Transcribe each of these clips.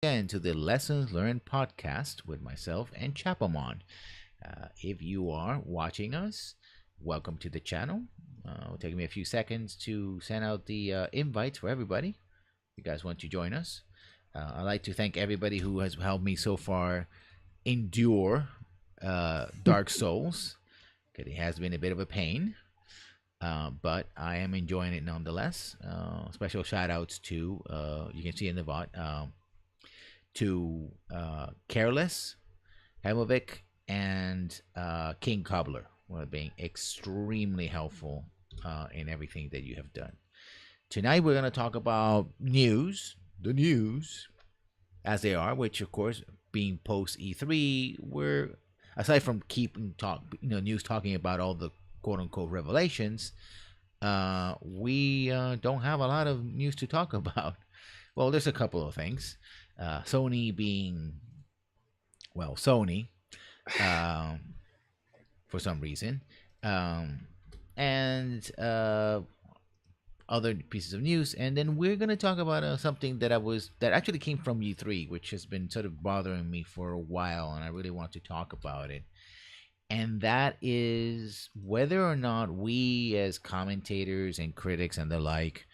again to the Lessons Learned podcast with myself and Chapamon. If you are watching us, welcome to the channel. It'll take me a few seconds to send out the invites for everybody. If you guys want to join us, I'd like to thank everybody who has helped me so far endure Dark Souls. Because it has been a bit of a pain, but I am enjoying it nonetheless. Special shout outs to, you can see in the VOD, to Careless, Hemovic, and King Cobbler, who have been extremely helpful in everything that you have done. Tonight we're going to talk about the news as they are, which of course being post E3, we're aside from keeping news talking about all the quote unquote revelations, we don't have a lot of news to talk about. Well, there's a couple of things. Sony being, well, Sony, for some reason, and other pieces of news, and then we're gonna talk about something that actually came from E3, which has been sort of bothering me for a while, and I really want to talk about it. And that is whether or not we, as commentators and critics and the like,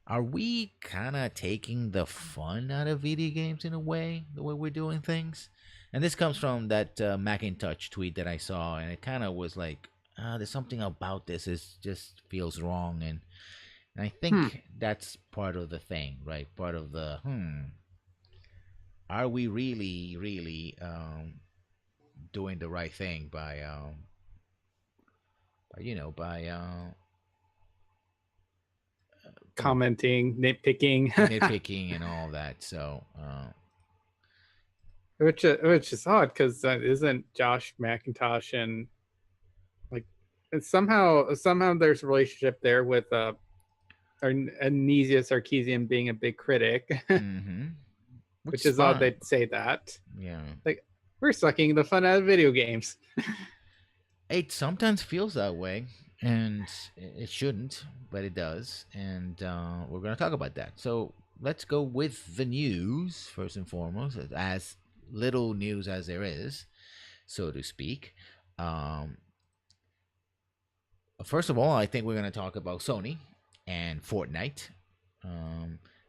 are we kind of taking the fun out of video games in a way, the way we're doing things? And this comes from that Macintosh tweet that I saw, and it kind of was like, there's something about this. It just feels wrong, and I think that's part of the thing, right? Part of the are we really doing the right thing by commenting, nitpicking, nitpicking and all that. So which is odd because isn't Josh McIntosh and like somehow there's a relationship there with Anesia Sarkeesian being a big critic, which is odd they'd say that. Yeah, like we're sucking the fun out of video games. It sometimes feels that way, and it shouldn't, but it does, and we're going to talk about that. So let's go with the news first and foremost, as little news as there is, so to speak. First of all, I think we're going to talk about Sony and Fortnite.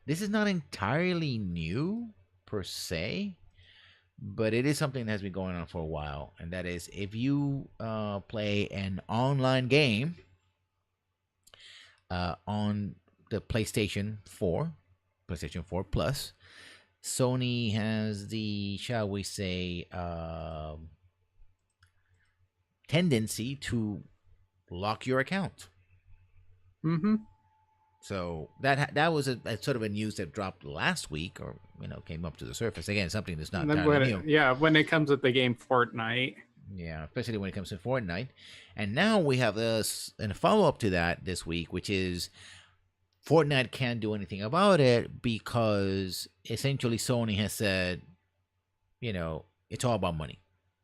This is not entirely new per se, but it is something that has been going on for a while, and that is if you play an online game on the PlayStation 4 Plus, Sony has the, shall we say, tendency to lock your account. So that was a sort of a news that dropped last week, or came up to the surface again. Something that's not entirely new. Yeah, when it comes with the game Fortnite. Yeah, especially when it comes to Fortnite. And now we have this and a follow up to that this week, which is Fortnite can't do anything about it because essentially Sony has said, it's all about money,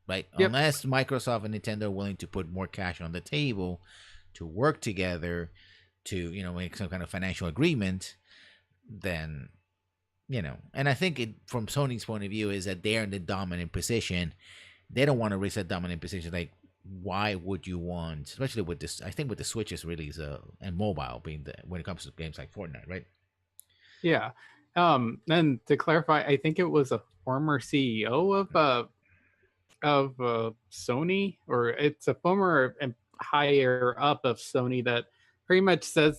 right? Yep. Unless Microsoft and Nintendo are willing to put more cash on the table to work together to make some kind of financial agreement, then and I think from Sony's point of view is that they're in the dominant position. They don't want to risk that dominant position. Like, why would you want, especially with this, I think with the Switch's release and mobile being when it comes to games like Fortnite, right? Yeah. And to clarify, I think it was a former CEO of Sony, or it's a former higher up of Sony that pretty much said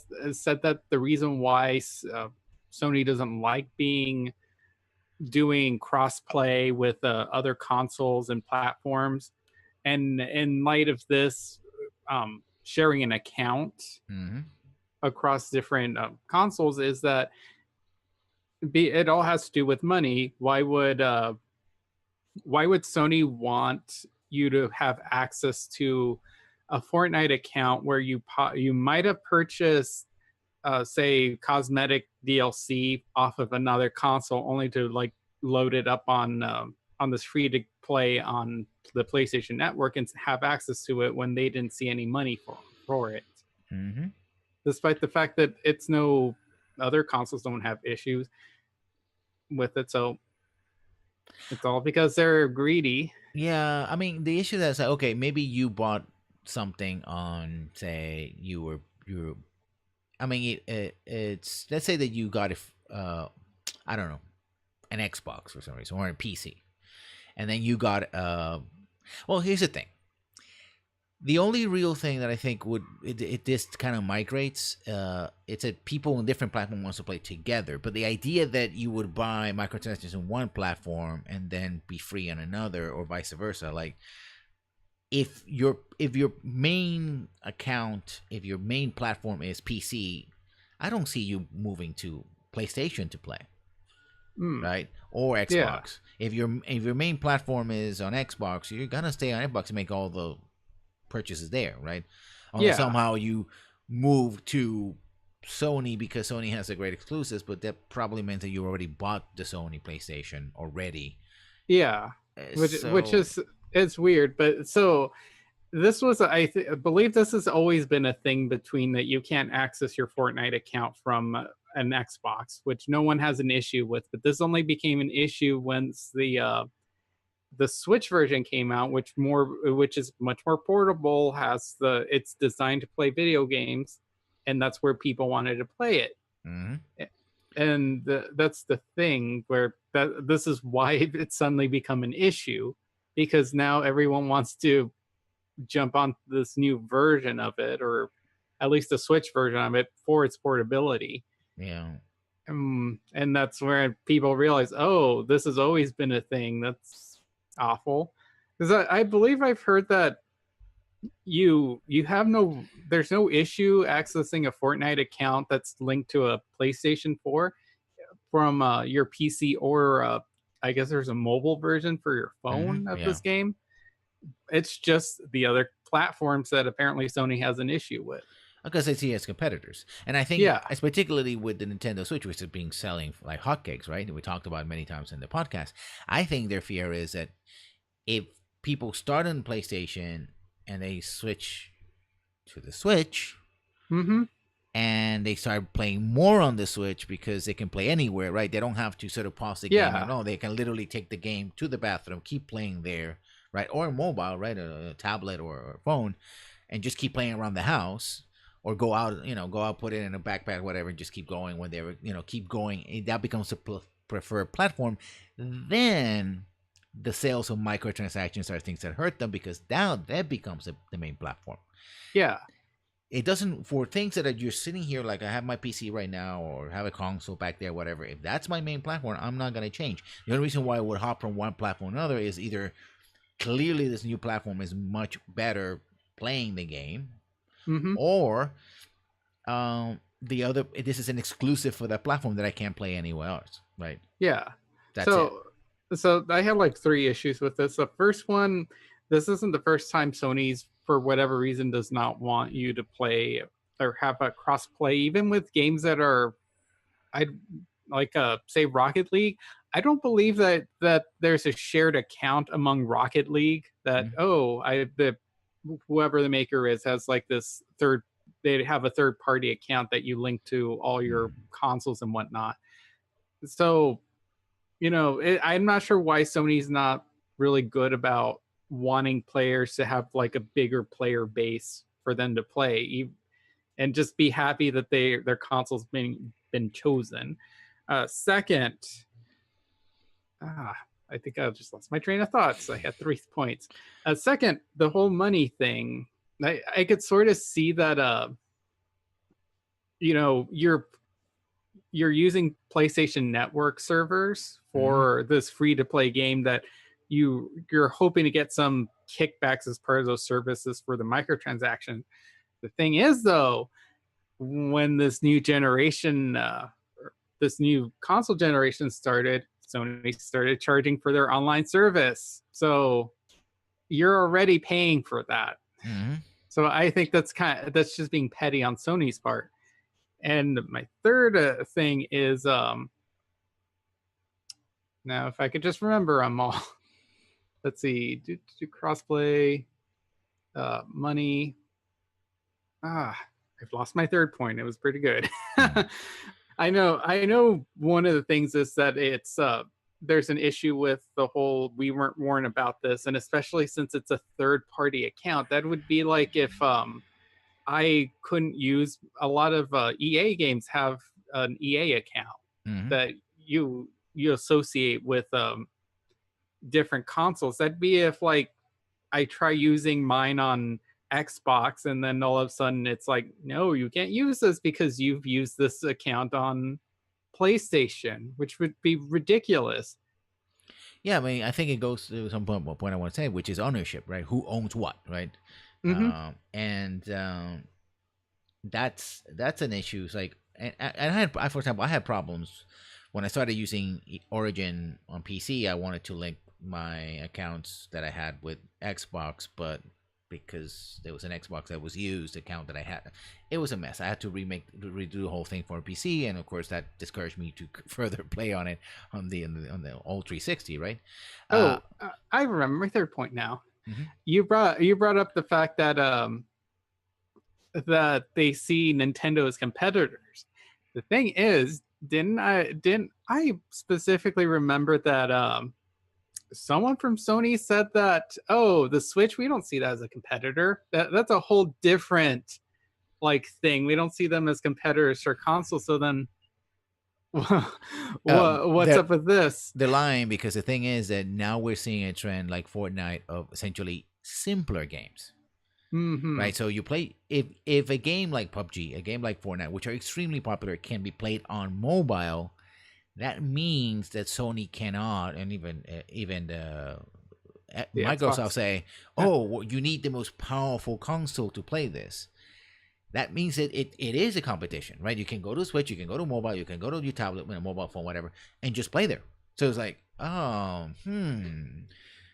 that the reason why Sony doesn't like doing cross-play with other consoles and platforms, and in light of this, sharing an account across different consoles, is that it all has to do with money. Why would Sony want you to have access to a Fortnite account where you might have purchased say cosmetic DLC off of another console only to load it up on this free to play on the PlayStation Network and have access to it when they didn't see any money for it, despite the fact that other consoles don't have issues with it. So It's all because they're greedy. Yeah, I mean the issue that's like, okay, maybe you bought something on, say you were, I mean it's, let's say that you got I don't know, an Xbox for some reason or a PC, and then you got well, here's the thing. The only real thing that I think would this kind of migrates, it's that people on different platforms wants to play together. But the idea that you would buy microtransactions on one platform and then be free on another, or vice versa, like if your main account, if your main platform is PC, I don't see you moving to PlayStation to play, Mm, right? Or yeah, Xbox. If your main platform is on Xbox, you're gonna stay on Xbox and make all the purchases there, right? Unless yeah, somehow you move to Sony because Sony has the great exclusives, but that probably means that you already bought the Sony PlayStation already. yeah. Which So, is it's weird, but so this was I believe this has always been a thing between that you can't access your Fortnite account from an Xbox, which no one has an issue with. But this only became an issue once the Switch version came out, which is much more portable, it's designed to play video games, and that's where people wanted to play it. mhm. And that's the thing where this is why it's suddenly become an issue, because now everyone wants to jump on this new version of it, or at least the Switch version of it, for its portability. Yeah. And that's where people realize, oh, this has always been a thing. That's awful. Because I believe I've heard that you have there's no issue accessing a Fortnite account that's linked to a PlayStation 4 from your PC, or I guess there's a mobile version for your phone of Yeah. this game. It's just the other platforms that apparently Sony has an issue with. Because they see as competitors, and I think Yeah. it's particularly with the Nintendo Switch, which is being selling like hotcakes, right? We talked about it many times in the podcast. I think their fear is that if people start on PlayStation and they switch to the Switch, Mm-hmm. and they start playing more on the Switch because they can play anywhere, right? They don't have to sort of pause the game. Yeah. No, they can literally take the game to the bathroom, keep playing there, right? Or mobile, right? A tablet or a phone, and just keep playing around the house. Or go out, go out, put it in a backpack, whatever, and just keep going when they're, keep going. That becomes a preferred platform. Then the sales of microtransactions are things that hurt them because now that becomes the main platform. Yeah. It doesn't, for things that are, you're sitting here like I have my PC right now or have a console back there, whatever. If that's my main platform, I'm not gonna change. The only reason why I would hop from one platform to another is either clearly this new platform is much better playing the game, Mm-hmm. or the other, this is an exclusive for that platform that I can't play anywhere else, right? Yeah. That's it. So I have like three issues with this. The first one, this isn't the first time Sony's, for whatever reason, does not want you to play or have a cross play, even with games that are, I like, say Rocket League. I don't believe that there's a shared account among Rocket League that, whoever the maker is has like this they have a third party account that you link to all your consoles and whatnot. So, I'm not sure why Sony's not really good about wanting players to have like a bigger player base for them to play, and just be happy that their consoles been chosen. Second, I think I just lost my train of thoughts. I had 3 points. Second, the whole money thing. I could sort of see that. You're using PlayStation Network servers for this free to play game that you're hoping to get some kickbacks as part of those services for the microtransaction. The thing is, though, when this new generation, this new console generation started, Sony started charging for their online service. So you're already paying for that. Mm-hmm. So I think that's just being petty on Sony's part. And my third thing is, now if I could just remember them all. Let's see, do crossplay, money. I've lost my third point. It was pretty good. I know one of the things is that it's there's an issue with the whole we weren't warned about this, and especially since it's a third party account. That would be like if I couldn't use a lot of EA games have an EA account Hmm. that you associate with different consoles. That'd be if like I try using mine on Xbox and then all of a sudden it's like, no, you can't use this because you've used this account on PlayStation, which would be ridiculous. Yeah, I mean, I think it goes to some point I want to say, which is ownership, right? Who owns what, right? Hmm. And that's an issue. It's like, and for example, I had problems when I started using Origin on PC. I wanted to link my accounts that I had with Xbox, but because there was an Xbox that was used account that I had, it was a mess. I had to redo the whole thing for a PC, and of course that discouraged me to further play on it on the old 360, right? Uh, Oh, I remember my third point now. mhm. You brought up the fact that that they see Nintendo as competitors. The thing is, didn't I specifically remember that someone from Sony said that, oh, the Switch, we don't see that as a competitor. That's a whole different like thing. We don't see them as competitors for console. So then what's They're up with this? they're lying because the thing is that now we're seeing a trend like Fortnite of essentially simpler games. Hmm. Right, so you play if a game like PUBG, a game like Fortnite, which are extremely popular, can be played on mobile. That means that Sony cannot, and even The Microsoft Xbox. say, Yeah. "Oh, well, you need the most powerful console to play this." That means that it is a competition, right? You can go to Switch, you can go to mobile, you can go to your tablet, mobile phone, whatever, and just play there. So it's like, oh,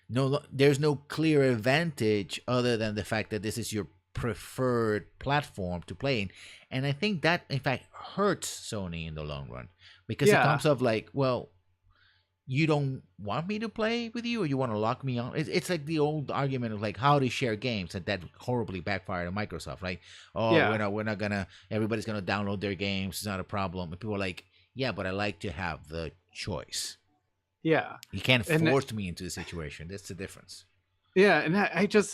no, there's no clear advantage other than the fact that this is your preferred platform to play in, and I think that in fact hurts Sony in the long run because it Yeah. comes off like, well, you don't want me to play with you, or you want to lock me on. It's like the old argument of like how to share games, and that horribly backfired on Microsoft, right? Oh, Yeah. we're not gonna, everybody's gonna download their games, it's not a problem. And people are like, yeah, but I like to have the choice. Yeah. You can't And force me into the situation. That's the difference. yeah, and I just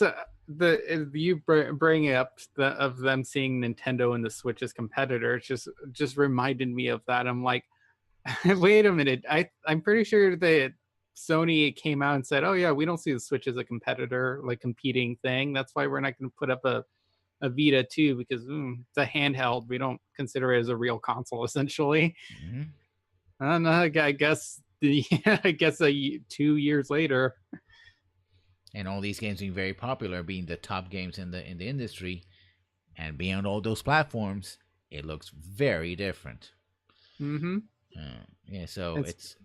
you bring up of them seeing Nintendo and the Switch as competitors just reminded me of that. I'm like, wait a minute. I'm pretty sure that Sony came out and said, "Oh yeah, we don't see the Switch as a competitor, like competing thing. That's why we're not going to put up a Vita too because it's a handheld. We don't consider it as a real console, essentially." Hmm. I don't know. I guess I guess 2 years later. And all these games being very popular, being the top games in the industry, and being on all those platforms, it looks very different. Mm-hmm. Yeah, so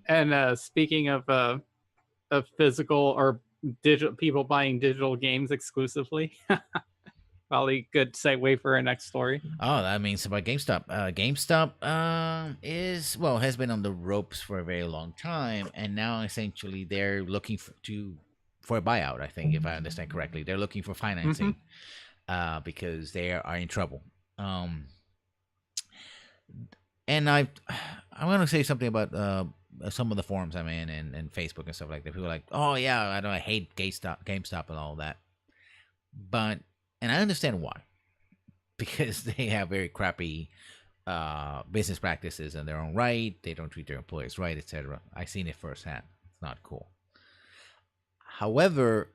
And it's speaking of physical or digital people buying digital games exclusively, probably good segue for our next story. oh, that means about GameStop. GameStop is, well, has been on the ropes for a very long time, and now essentially they're looking for a buyout. I think, if I understand correctly, they're looking for Mm-hmm. financing because they are in trouble. Um, and I'm gonna say something about some of the forums I'm in and Facebook and stuff like that. People are like, oh yeah, I hate GameStop and all that, but and I understand why, because they have very crappy business practices in their own right. They don't treat their employees right, etc. I've seen it firsthand. It's not cool. However,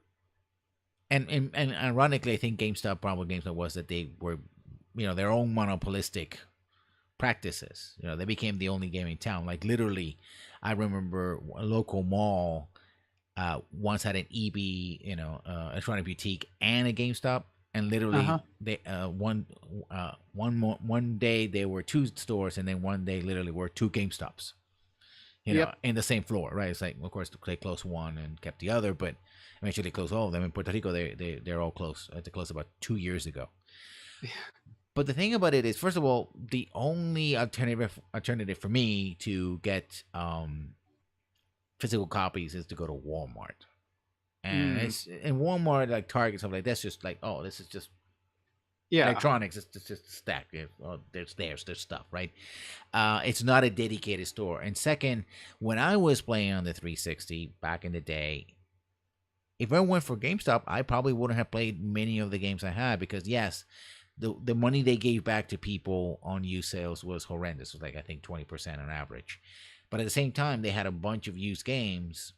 and ironically, I think GameStop was that they were, their own monopolistic practices. They became the only game in town. Like literally, I remember a local mall once had an EB, electronic boutique and a GameStop, and literally Uh-huh. they one day there were two stores, and then one day literally were two GameStops. Yep. In the same floor, right? It's like, of course, they closed one and kept the other, but eventually they closed all of them. In Puerto Rico, they're all closed. They closed about 2 years ago. But the thing about it is, first of all, the only alternative for me to get physical copies is to go to Walmart. And Mm. it's in Walmart, like Target, stuff like that's just like, oh, this is just Yeah. Electronics is just a stack. There's stuff, right? It's not a dedicated store. And second, when I was playing on the 360 back in the day, if I went for GameStop, I probably wouldn't have played many of the games I had because yes, the money they gave back to people on used sales was horrendous. It was like I think 20% on average. But at the same time, they had a bunch of used games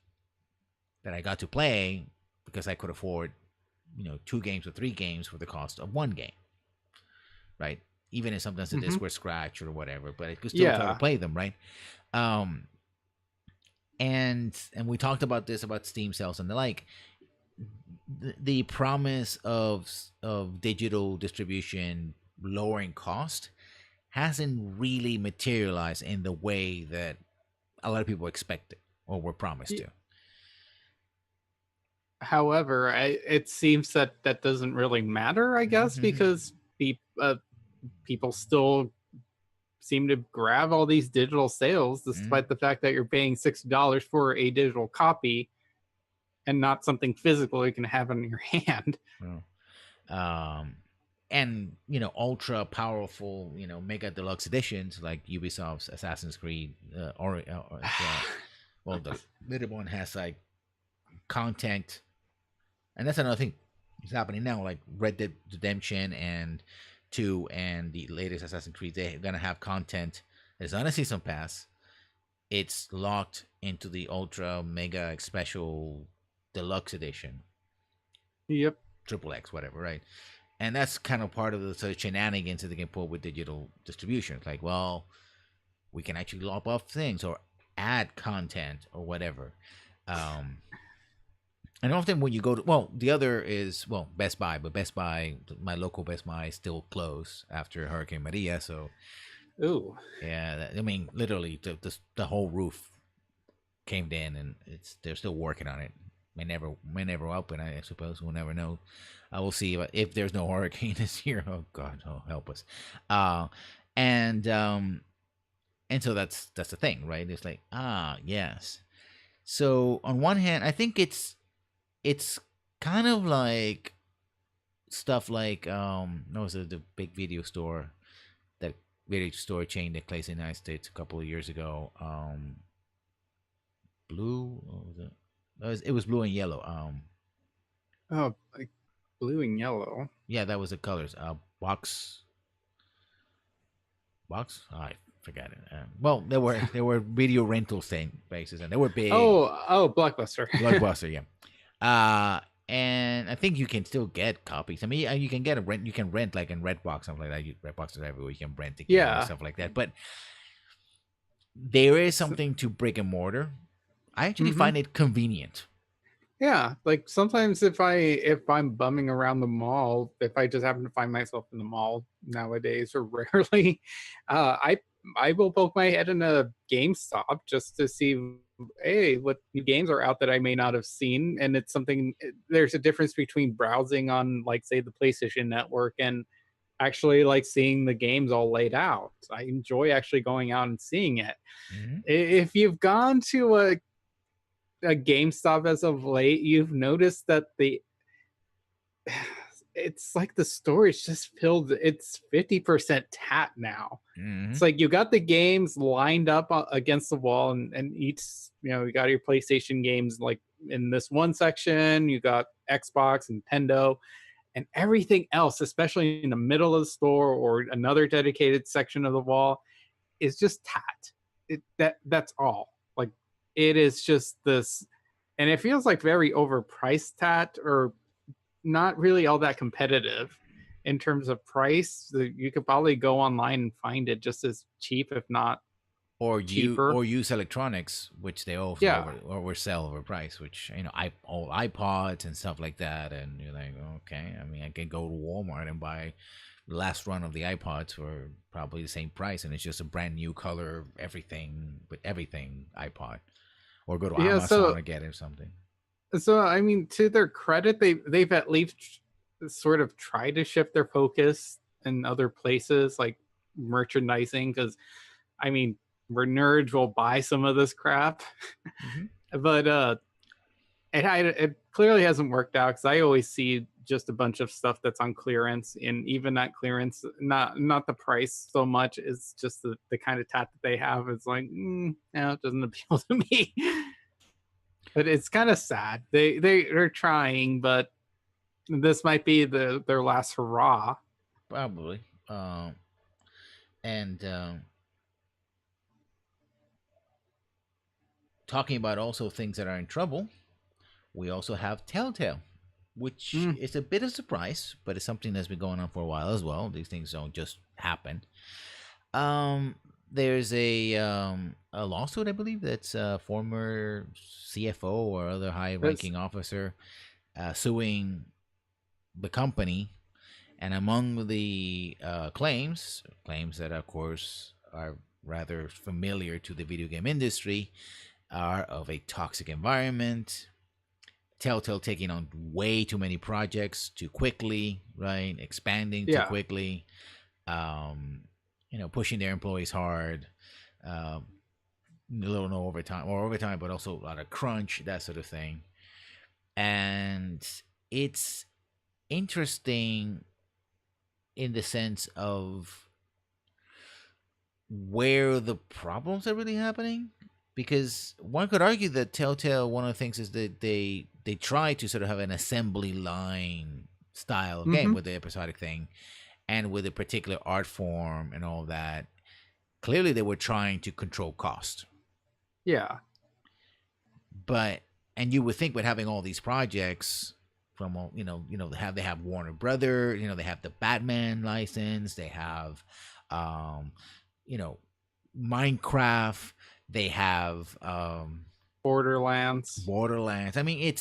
that I got to play because I could afford, 2 games or 3 games for the cost of 1 game, right? Even if sometimes the discs were scratched or whatever, but I could still try to play them, right? Um, and we talked about this about Steam sales and the like. The promise of digital distribution lowering cost hasn't really materialized in the way that a lot of people expected or were promised to. However, it seems that doesn't really matter, I guess, because people still seem to grab all these digital sales despite the fact that you're paying $60 for a digital copy and not something physical you can have in your hand. And ultra powerful, mega deluxe editions like Ubisoft's Assassin's Creed, well, the little one has like content, and that's another thing that's happening now. Like Red Dead Redemption and 2 and the latest Assassin's Creed, they're gonna have content. It's not a season pass. It's locked into the ultra mega special deluxe edition. Yep. Triple X, whatever, right? And that's kind of part of the sort of shenanigans that they can pull with digital distribution. It's like, well, we can actually lop off things or add content or whatever. And often when you go to, the other is, Best Buy, but Best Buy, my local Best Buy is still closed after Hurricane Maria. So, ooh, yeah, I mean, literally the whole roof caved in and they're still working on it. May never open, I suppose. We'll never know. I will see if there's no hurricane this year. Oh God, help us. And so that's the thing, right? It's like, yes. So on one hand, I think it's kind of like stuff like was it the big video store chain that plays in the United States a couple of years ago. Blue, what was it? It was blue and yellow. Like blue and yellow. Yeah, that was the colors. Box. I forgot it. Well, there were video rental bases, and they were big. Oh, Blockbuster. Blockbuster, yeah. And I think you can still get copies. I mean, you can get rent. You can rent like in Redbox, something like that. Redbox is everywhere. You can rent the game and stuff like that. But there is something to brick and mortar. I actually find it convenient. Yeah, like sometimes if I'm bumming around the mall, if I just happen to find myself in the mall nowadays, or rarely, I will poke my head in a GameStop just to see, hey, what new games are out that I may not have seen. And it's something. There's a difference between browsing on, like, say, the PlayStation Network and actually like seeing the games all laid out. I enjoy actually going out and seeing it. If you've gone to a GameStop as of late, you've noticed that it's like the storage just filled. It's 50% tat now. It's like you got the games lined up against the wall, and each, you got your PlayStation games like in this one section, you got Xbox and Nintendo, and everything else, especially in the middle of the store or another dedicated section of the wall, is just tat. That's all. Like, it is just this, and it feels like very overpriced tat, or not really all that competitive in terms of price. You could probably go online and find it just as cheap, if not cheaper. Or use electronics, which they also or sell overpriced, which all iPods and stuff like that. And you're like, okay, I mean, I can go to Walmart and buy the last run of the iPods for probably the same price, and it's just a brand new color, everything iPod, or go to Amazon and get it or something. So I mean, to their credit, they've at least sort of tried to shift their focus in other places, like merchandising, because I mean, we're nerds, we'll buy some of this crap. But it clearly hasn't worked out, because I always see just a bunch of stuff that's on clearance, and even that clearance, not the price so much, is just the kind of tat that they have. It's like, no, it doesn't appeal to me. But it's kind of sad. They're trying, but this might be their last hurrah. Probably. And talking about also things that are in trouble, we also have Telltale, which is a bit of a surprise, but it's something that's been going on for a while as well. These things don't just happen. There's a lawsuit, I believe, that's a former CFO or other high-ranking officer suing the company, and among the claims that, of course, are rather familiar to the video game industry, are of a toxic environment, Telltale taking on way too many projects too quickly, right? Expanding too quickly, pushing their employees hard, little no overtime, but also a lot of crunch, that sort of thing. And it's interesting in the sense of where the problems are really happening, because one could argue that Telltale, one of the things is that they try to sort of have an assembly line style game with the episodic thing and with a particular art form and all that. Clearly they were trying to control cost. Yeah. And you would think with having all these projects from, they have Warner Brother, they have the Batman license, they have, Minecraft, they have Borderlands. I mean,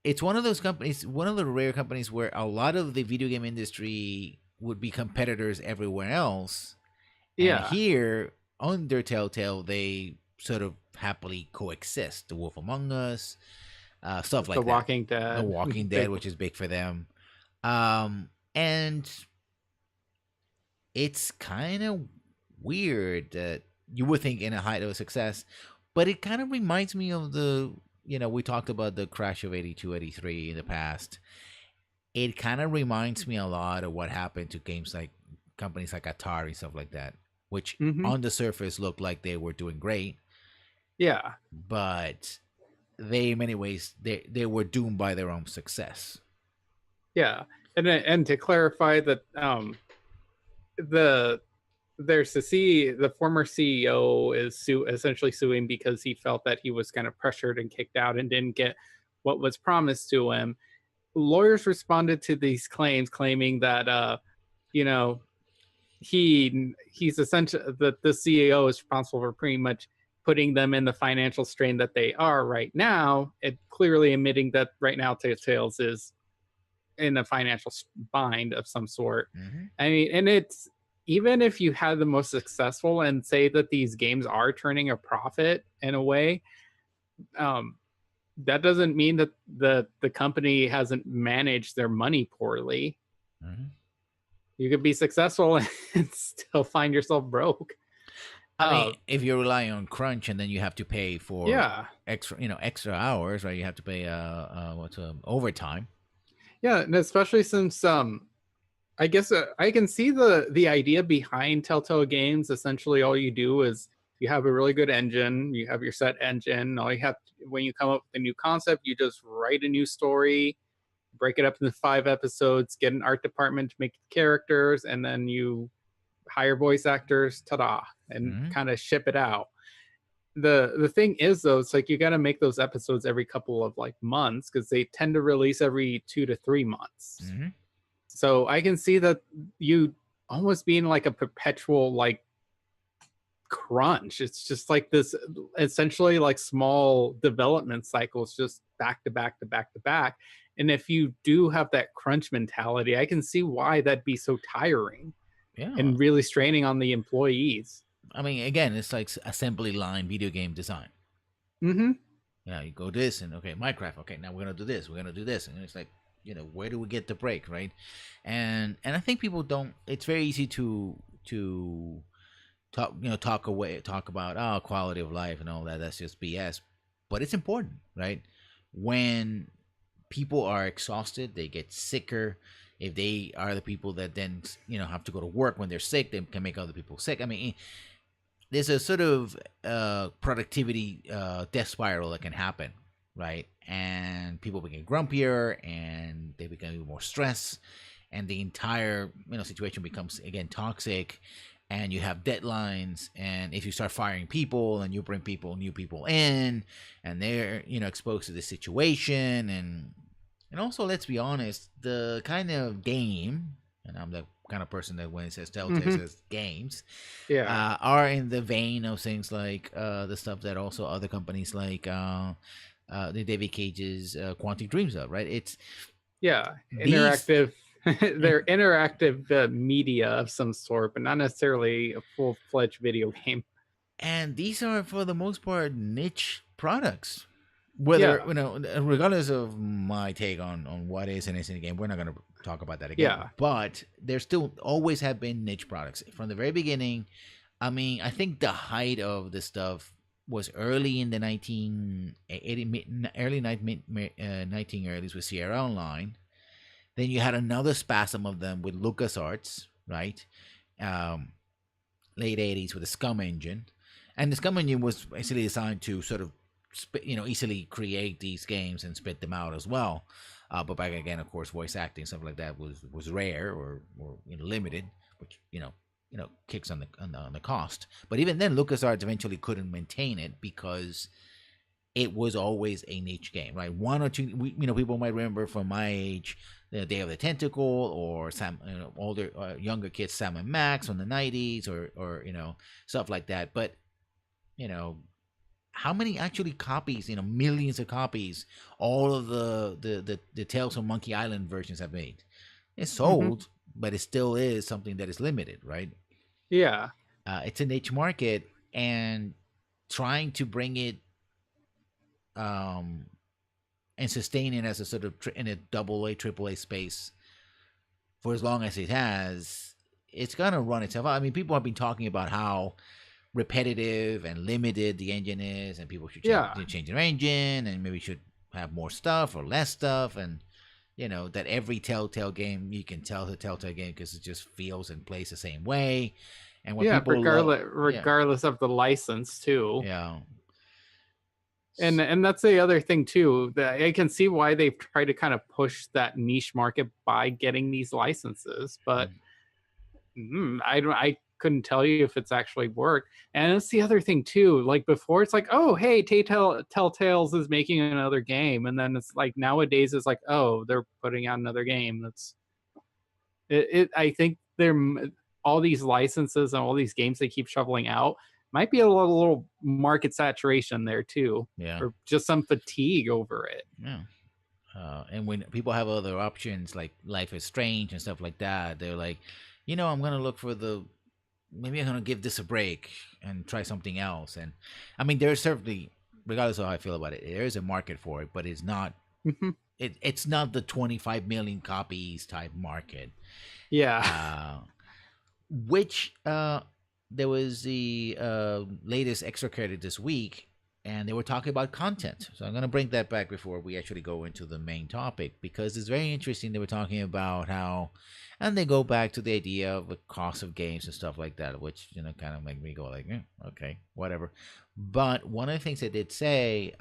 it's one of those companies, one of the rare companies where a lot of the video game industry would be competitors everywhere else. Yeah. And here, under Telltale, they sort of happily coexist. The Wolf Among Us, stuff like The Walking Dead. The Walking Dead, which is big for them. And it's kind of weird that you would think in a height of success, but it kind of reminds me of we talked about the crash of 82, 83 in the past. It kind of reminds me a lot of what happened to companies like Atari, stuff like that, which on the surface looked like they were doing great. Yeah. But they, in many ways, they were doomed by their own success. Yeah. And to clarify that, the former CEO is essentially suing because he felt that he was kind of pressured and kicked out and didn't get what was promised to him. Lawyers responded to these claims, claiming that he's essentially that the CEO is responsible for pretty much putting them in the financial strain that they are right now, and clearly admitting that right now Telltale is in a financial bind of some sort. I mean, and it's, even if you had the most successful and say that these games are turning a profit in a way, that doesn't mean that the company hasn't managed their money poorly. You could be successful and still find yourself broke. I mean, if you're relying on crunch and then you have to pay for extra hours, right? You have to pay overtime. Yeah, and especially since I guess I can see the idea behind Telltale Games. Essentially, all you do is you have a really good engine, you have your set engine. All you have when you come up with a new concept, you just write a new story, break it up into 5 episodes, get an art department to make characters, and then you hire voice actors, ta-da, and kind of ship it out. The thing is, though, it's like you got to make those episodes every couple of months, because they tend to release every 2 to 3 months. So I can see that you almost being like a perpetual crunch. It's just like this, essentially like small development cycles, just back to back to back to back. And if you do have that crunch mentality, I can see why that'd be so tiring and really straining on the employees. I mean, again, it's like assembly line video game design. Yeah, you go this and Minecraft. Okay, now we're gonna do this. We're gonna do this, and it's like, where do we get the break, right? And I think people don't. It's very easy to talk about quality of life and all that. That's just BS. But it's important, right? When people are exhausted, they get sicker. If they are the people that then have to go to work when they're sick, they can make other people sick. I mean, there's a sort of productivity death spiral that can happen, right? And people become grumpier, and they become even more stressed, and the entire situation becomes again toxic. And you have deadlines, and if you start firing people and you bring new people in, and they're exposed to the situation, and also, let's be honest, the kind of game, and I'm the kind of person that when it says Telltale says games, Yeah. are in the vein of things like the stuff that also other companies like the David Cage's Quantic Dreams of, right? It's Yeah. these Interactive. They're interactive media of some sort, but not necessarily a full-fledged video game. and these are for the most part niche products. Yeah. Whether regardless of my take on what is and isn't a game, we're not going to talk about that again. Yeah. But there still always have been niche products from the very beginning. I mean, I think the height of this stuff was early in the 1980s with Sierra Online. Then you had another spasm of them with LucasArts, right? Late 80s with the Scum engine. And the Scum engine was basically designed to sort of easily create these games and spit them out as well. But back again, of course, voice acting, stuff like that was rare or limited, which kicks on the cost. But even then, LucasArts eventually couldn't maintain it because it was always a niche game, right? One or two, people might remember from my age, the Day of the Tentacle, or older, younger kids, Sam and Max from the '90s, or stuff like that. But how many actually copies, millions of copies, all of the Tales from Monkey Island versions have made? It's sold, but it still is something that is limited, right? Yeah. It's a niche market, and trying to bring it and sustain it as a sort of in a AAA space for as long as it has, it's gonna run itself out. I mean, people have been talking about how repetitive and limited the engine is, and people should change their engine, and maybe should have more stuff or less stuff, and that every Telltale game, you can tell the Telltale game because it just feels and plays the same way. And what people regardless of the license too. Yeah. And that's the other thing too, that I can see why they've tried to kind of push that niche market by getting these licenses, but I couldn't tell you if it's actually worked. And it's the other thing too, like before it's like, oh hey, Telltales is making another game, and then it's like nowadays it's like, oh, they're putting out another game. That's it. I think they're all these licenses and all these games they keep shoveling out might be a little market saturation there too, or just some fatigue over it. Yeah. And when people have other options like Life is Strange and stuff like that, they're like, I'm gonna look for maybe I'm gonna give this a break and try something else. And I mean, there's certainly, regardless of how I feel about it, there is a market for it, but it's not. It's not the 25 million copies type market. Yeah. Which there was the latest extra credit this week, and they were talking about content. So I'm going to bring that back before we actually go into the main topic, because it's very interesting. They were talking about how, and they go back to the idea of the cost of games and stuff like that, which kind of make me go like, okay, whatever. But one of the things they did say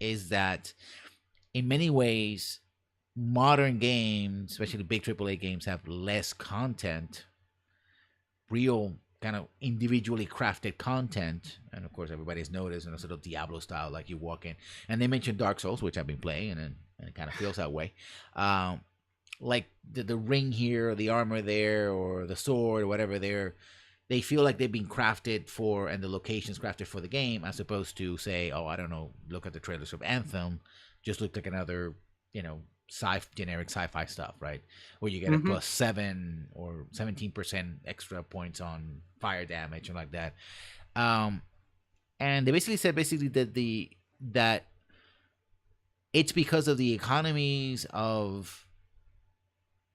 is that in many ways, modern games, especially big AAA games, have less content, real kind of individually crafted content. And of course, everybody's noticed in a sort of Diablo style, like you walk in, and they mentioned Dark Souls, which I've been playing, and it kind of feels that way. Like the ring here, or the armor there, or the sword, or whatever there, they feel like they've been crafted for, and the locations crafted for the game, as opposed to say, oh, I don't know, look at the trailers of Anthem, just looked like another, generic sci-fi stuff, right? Where you get a plus 7 or 17% extra points on fire damage and like that. And they basically said that it's because of the economies of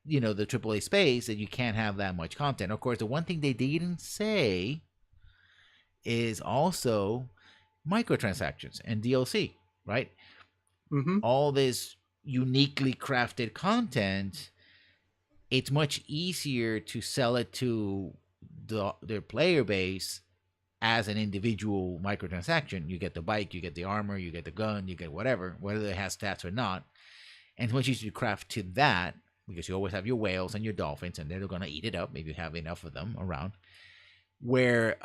the AAA space that you can't have that much content. Of course, the one thing they didn't say is also microtransactions and DLC, right? All this uniquely crafted content, it's much easier to sell it to their player base as an individual microtransaction. You get the bike, you get the armor, you get the gun, you get whatever, whether it has stats or not. And it's much easier to craft to that because you always have your whales and your dolphins, and they're going to eat it up if you have enough of them around. Where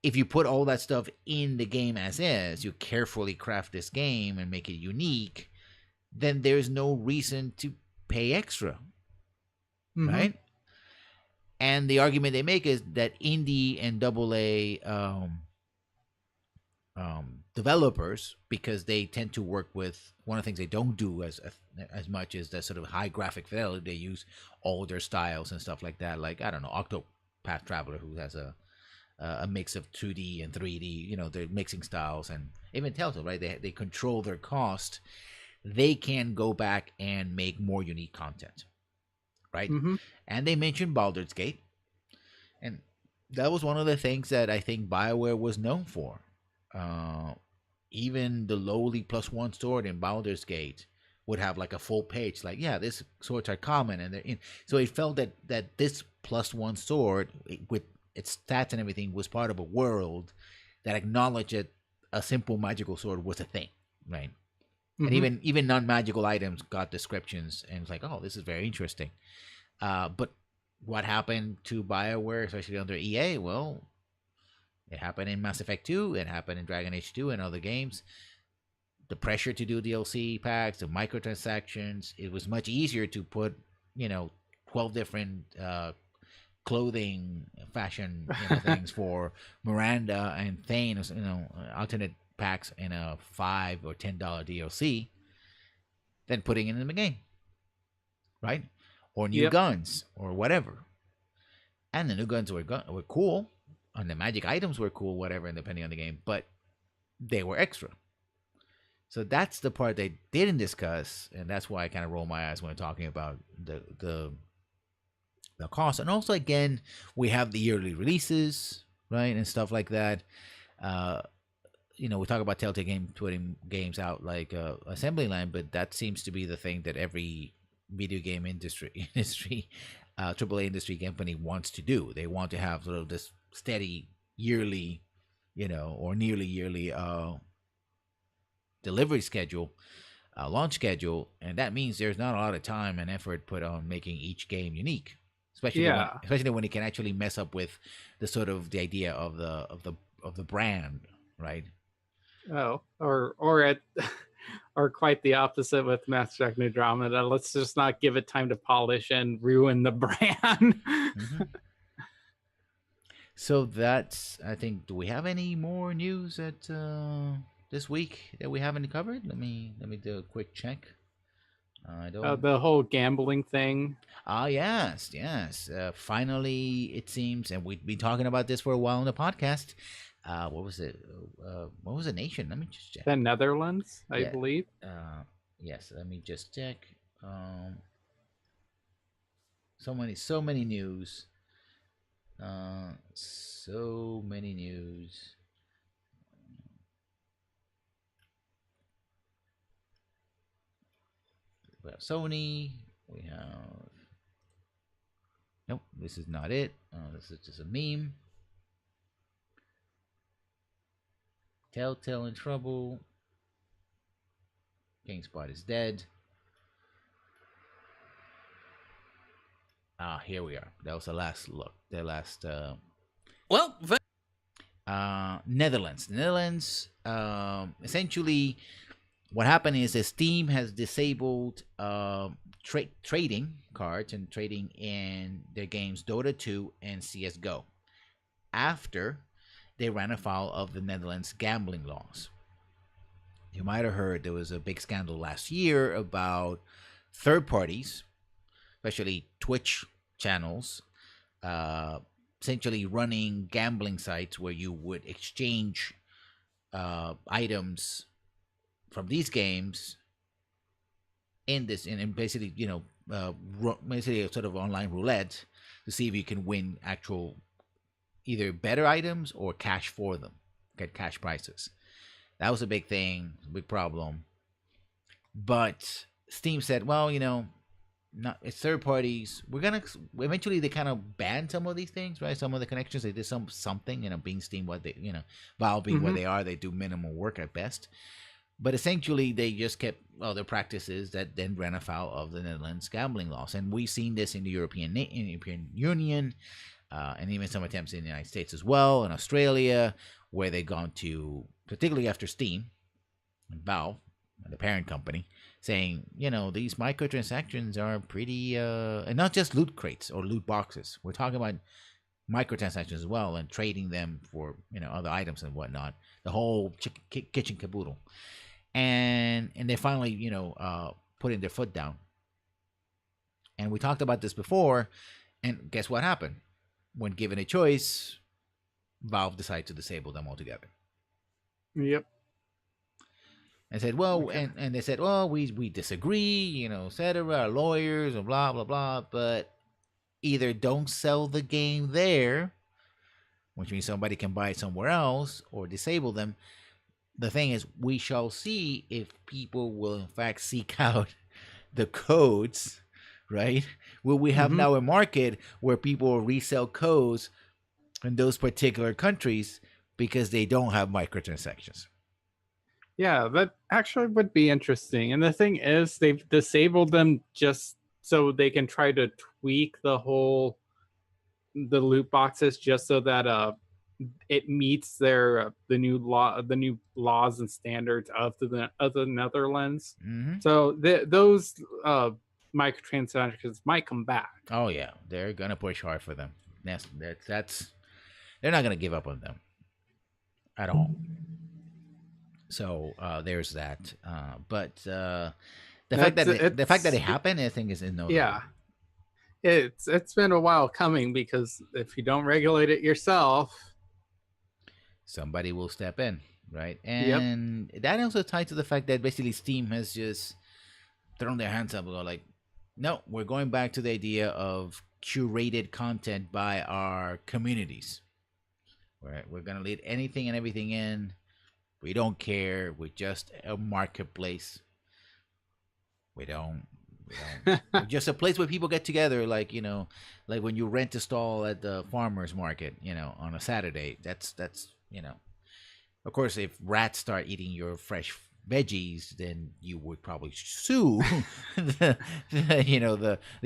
if you put all that stuff in the game as is, you carefully craft this game and make it unique, then there's no reason to pay extra, right? And the argument they make is that indie and AA developers, because they tend to work with, one of the things they don't do as much is the sort of high graphic fidelity. They use older styles and stuff like that. Like, I don't know, Octopath Traveler, who has a mix of 2D and 3D. You know, they're mixing styles, and even Telltale, right? They control their cost. They can go back and make more unique content, right? And they mentioned Baldur's Gate, and that was one of the things that I think BioWare was known for. Even the lowly +1 sword in Baldur's Gate would have like a full page, like, yeah, this swords are common, and they're in. So it felt that this +1 sword with its stats and everything was part of a world that acknowledged that a simple magical sword was a thing, right? And even non-magical items got descriptions, and it's like, oh, this is very interesting. But what happened to BioWare, especially under EA? Well, it happened in Mass Effect 2. It happened in Dragon Age 2 and other games. The pressure to do DLC packs, the microtransactions, it was much easier to put, 12 different clothing, fashion things for Miranda and Thane, alternate packs in a $5 or $10 DLC than putting it in the game, right? Or new guns or whatever. And the new guns were cool, and the magic items were cool, whatever, depending on the game, but they were extra. So that's the part they didn't discuss, and that's why I kind of roll my eyes when talking about the cost. And also, again, we have the yearly releases, right, and stuff like that. We talk about Telltale putting games out like Assembly Line, but that seems to be the thing that every video game industry, AAA industry company wants to do. They want to have sort of this steady yearly, or nearly yearly delivery schedule, launch schedule, and that means there's not a lot of time and effort put on making each game unique, especially when it can actually mess up with the sort of the idea of the brand, right? Oh, or quite the opposite with Mass Effect Andromeda. Let's just not give it time to polish and ruin the brand. So that's, I think, do we have any more news at this week that we haven't covered? Let me do a quick check. I don't. The whole gambling thing. Yes. Finally, it seems, and we've been talking about this for a while on the podcast. What was it? What was the nation? Let me just check. The Netherlands, I believe. Yes. Let me just check. So many news. So many news. We have Sony. We have. Nope, this is not it. This is just a meme. Telltale in trouble. GameSpot is dead. Here we are. That was the last look. The last. Netherlands. The Netherlands. Essentially, what happened is that Steam has disabled trading cards and trading in their games Dota 2 and CS:GO after they ran afoul of the Netherlands gambling laws. You might have heard there was a big scandal last year about third parties, especially Twitch channels, essentially running gambling sites where you would exchange items from these games in this, and basically, basically a sort of online roulette to see if you can win actual either better items or cash for them, get cash prices. That was a big thing, a big problem. But Steam said, well, not it's third parties. We're gonna eventually they kind of banned some of these things, right? Some of the connections they did something, being Steam what they Valve being what Hmm. they are, they do minimal work at best. But essentially, they just kept their practices that then ran afoul of the Netherlands gambling laws, and we've seen this in the European Union, and even some attempts in the United States as well, in Australia, where they've gone to, particularly after Steam and Valve, the parent company, saying, these microtransactions are pretty, and not just loot crates or loot boxes. We're talking about microtransactions as well, and trading them for other items and whatnot. The whole kitchen caboodle, and they finally putting their foot down. And we talked about this before, and guess what happened? When given a choice, Valve decided to disable them altogether. Yep. And said, well, Okay. and they said, well, we disagree, etc. Our lawyers and blah blah blah. But either don't sell the game there, which means somebody can buy it somewhere else, or disable them. The thing is, we shall see if people will in fact seek out the codes, right? Will we have Hmm. now a market where people will resell codes in those particular countries because they don't have microtransactions? Yeah, that actually would be interesting. And the thing is, they've disabled them just so they can try to tweak the loot boxes just so that it meets their the new laws and standards of the Netherlands. Mm-hmm. So those microtransactions might come back. Oh yeah, they're gonna push hard for them. That's they're not gonna give up on them at all. So there's that. But the fact That's that the fact that it's it happened, I think, is notable. Yeah, it's been a while coming because if you don't regulate it yourself, Somebody will step in, right? yep. And that also tied to the fact that basically Steam has just thrown their hands up and go like, no, we're going back to the idea of curated content by our communities. Right? We're gonna let anything and everything in. We don't care. We're just a marketplace. We don't. We're just a place where people get together, like like when you rent a stall at the farmers market, on a Saturday. That's. Of course, if rats start eating your fresh veggies, then you would probably sue the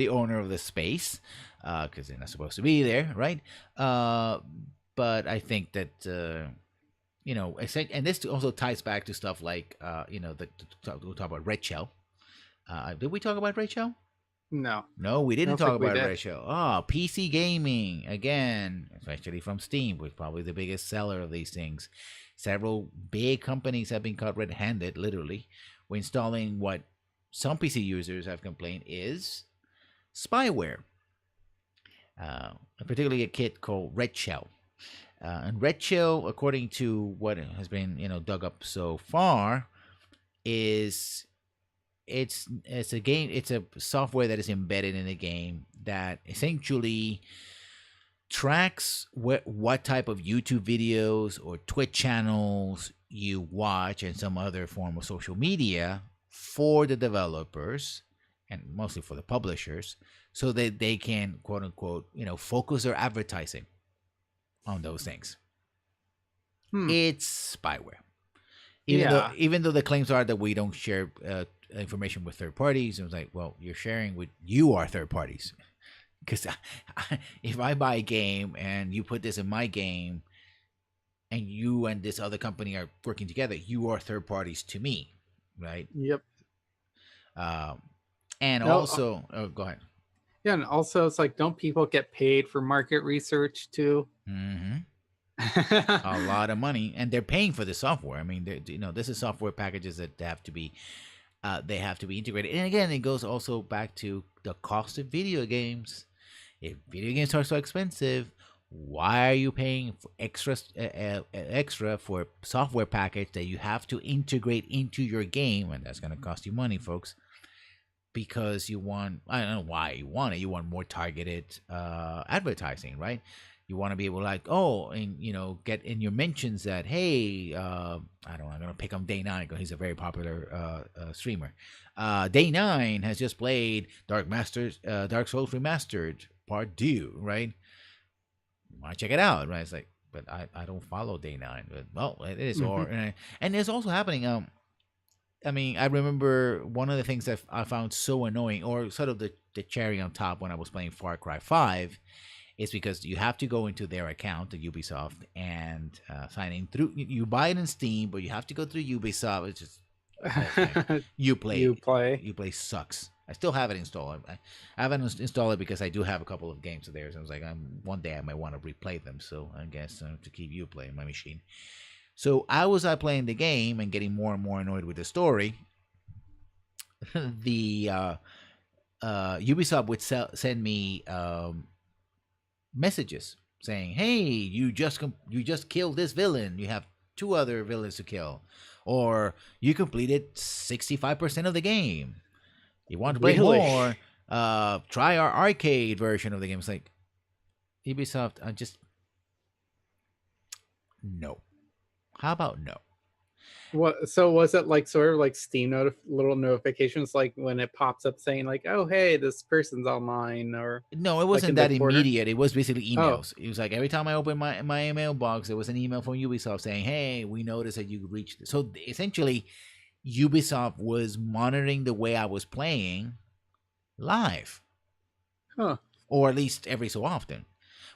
owner of the space because they're not supposed to be there, right? But I think that and this also ties back to stuff like we'll talk about Red Shell. Did we talk about Red Shell? No, No, we I didn't don't talk think we about did. Red Shell. PC gaming again, especially from Steam, was probably the biggest seller of these things. Several big companies have been caught red-handed, literally, when installing what some PC users have complained is spyware. Particularly a kit called Red Shell. And Red Shell, according to what has been dug up so far, is it's a software that is embedded in a game that essentially tracks what type of YouTube videos or Twitch channels you watch and some other form of social media for the developers and mostly for the publishers so that they can quote unquote focus their advertising on those things. Hmm. It's spyware. Yeah. Even though the claims are that we don't share information with third parties, it was like, well, you're sharing with you are third parties. Because if I buy a game and you put this in my game, and you and this other company are working together, you are third parties to me, right? Yep. And No. also, go ahead. Yeah, and also it's like, don't people get paid for market research too? Mm-hmm. A lot of money, and they're paying for the software. I mean, this is software packages that have to be integrated. And again, it goes also back to the cost of video games. If video games are so expensive, why are you paying for extra for software package that you have to integrate into your game, and that's going to cost you money, folks? Because you want, I don't know why you want it. You want more targeted advertising, right? You want to be able to like, oh, and get in your mentions that, hey, I don't know, I'm gonna pick on Day 9 because he's a very popular streamer. Day 9 has just played Dark Souls Remastered Part 2, right? You want to check it out, right? It's like, but I don't follow Day 9, but well, it is. Or and it's also happening. I mean, I remember one of the things that I found so annoying, or sort of the cherry on top when I was playing Far Cry 5, is because you have to go into their account, the Ubisoft, and sign in through. You buy it in Steam, but you have to go through Ubisoft. It's just Uplay sucks. I still have it installed. I haven't installed it because I do have a couple of games of theirs. I was like, one day I might want to replay them, so I guess to keep Uplay in my machine. So I was playing the game and getting more and more annoyed with the story. The Ubisoft would send me messages saying, "Hey, you just killed this villain. You have 2 other villains to kill, or you completed 65% of the game. You want to play more? Try our arcade version of the game." It's like, Ubisoft, no. How about no? What? So was it like sort of like Steam little notifications, like when it pops up saying like, "Oh, hey, this person's online," or no? It wasn't that immediate. It was basically emails. It was like every time I opened my email box, there was an email from Ubisoft saying, "Hey, we noticed that you reached." So essentially, Ubisoft was monitoring the way I was playing live, or at least every so often.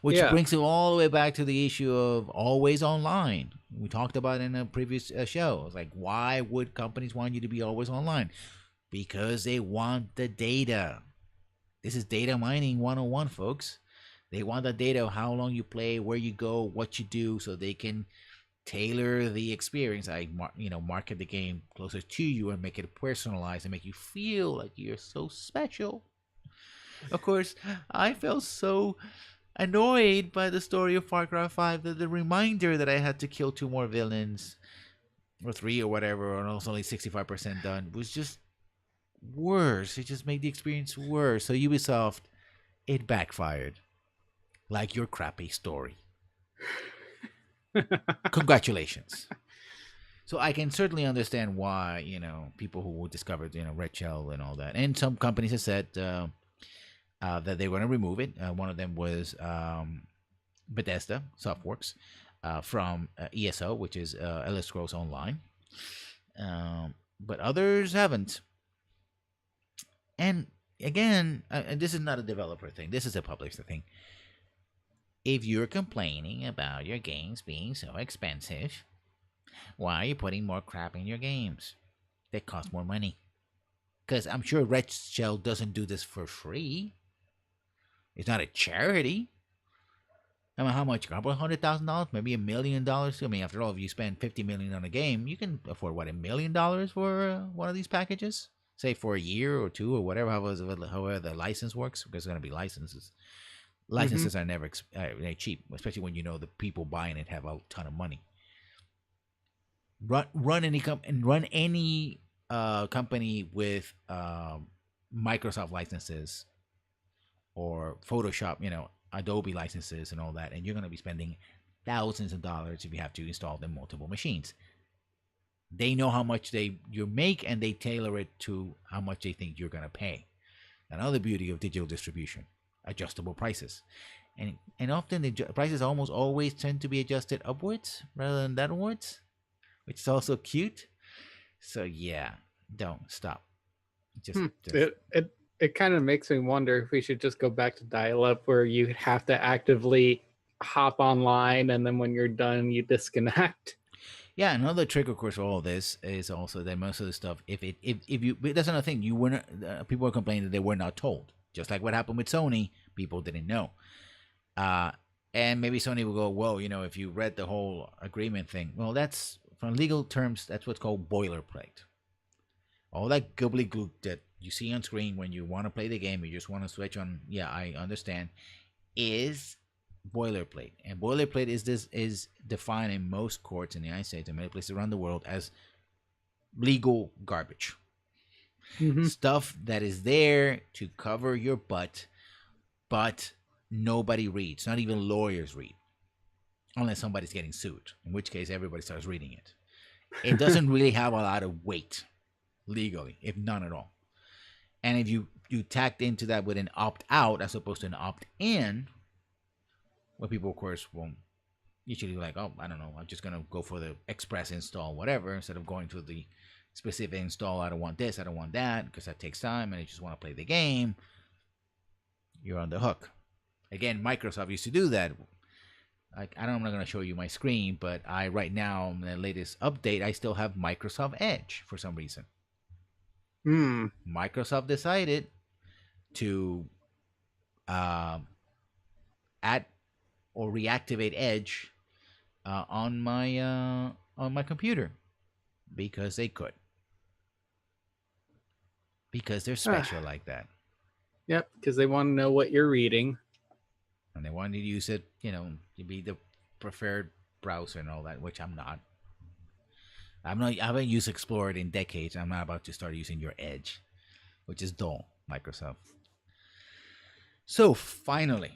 Which brings it all the way back to the issue of always online. We talked about it in a previous show. It's like, why would companies want you to be always online? Because they want the data. This is data mining 101, folks. They want the data of how long you play, where you go, what you do, so they can tailor the experience. Market the game closer to you and make it personalized and make you feel like you're so special. Of course, I felt so annoyed by the story of Far Cry 5, that the reminder that I had to kill 2 more villains, or 3 or whatever, and I was only 65% done, was just worse. It just made the experience worse. So Ubisoft, it backfired. Like your crappy story. Congratulations. So I can certainly understand why, people who discovered, Red Shell and all that. And some companies have said that they were going to remove it. One of them was Bethesda Softworks from ESO, which is Elder Scrolls Online. But others haven't. And again, this is not a developer thing. This is a publisher thing. If you're complaining about your games being so expensive, why are you putting more crap in your games that cost more money? Because I'm sure Red Shell doesn't do this for free. It's not a charity. I mean, how much? A couple $100,000, maybe $1 million. I mean, after all, if you spend $50 million on a game, you can afford $1 million for one of these packages. Say for a year or 2 or whatever, however the license works, because it's going to be licenses. Licenses are never cheap, especially when the people buying it have a ton of money. Run any company with Microsoft licenses or Photoshop, Adobe licenses and all that, and you're going to be spending thousands of dollars if you have to install them multiple machines. They know how much you make, and they tailor it to how much they think you're going to pay. Another beauty of digital distribution: adjustable prices, and often the prices almost always tend to be adjusted upwards rather than downwards, which is also cute. So yeah, don't stop. It kind of makes me wonder if we should just go back to dial-up, where you have to actively hop online, and then when you're done, you disconnect. Yeah, another trick, of course, for all this is also that most of the stuff, if you, that's another thing, people are complaining that they were not told. Just like what happened with Sony, people didn't know. And maybe Sony will go, well, if you read the whole agreement thing, well, that's, from legal terms, that's what's called boilerplate. All that gobbledygook that you see on screen when you want to play the game, you just want to switch on, yeah, I understand, is boilerplate. And boilerplate is defined in most courts in the United States and many places around the world as legal garbage. Stuff that is there to cover your butt, but nobody reads, not even lawyers read, unless somebody's getting sued, in which case everybody starts reading it. It doesn't really have a lot of weight legally, if none at all. And if you tacked into that with an opt out as opposed to an opt in, where people, of course, will usually like, oh, I don't know, I'm just gonna go for the express install, whatever, instead of going to the specific install. I don't want this, I don't want that, because that takes time, and I just want to play the game. You're on the hook. Again, Microsoft used to do that. I'm not going to show you my screen, but right now, in the latest update, I still have Microsoft Edge for some reason. Microsoft decided to add or reactivate Edge on my computer because they could. Because they're special like that. Yep, because they want to know what you're reading. And they wanted to use it, to be the preferred browser and all that, which I'm not. I haven't used Explorer in decades. I'm not about to start using your Edge, which is dull, Microsoft. So finally,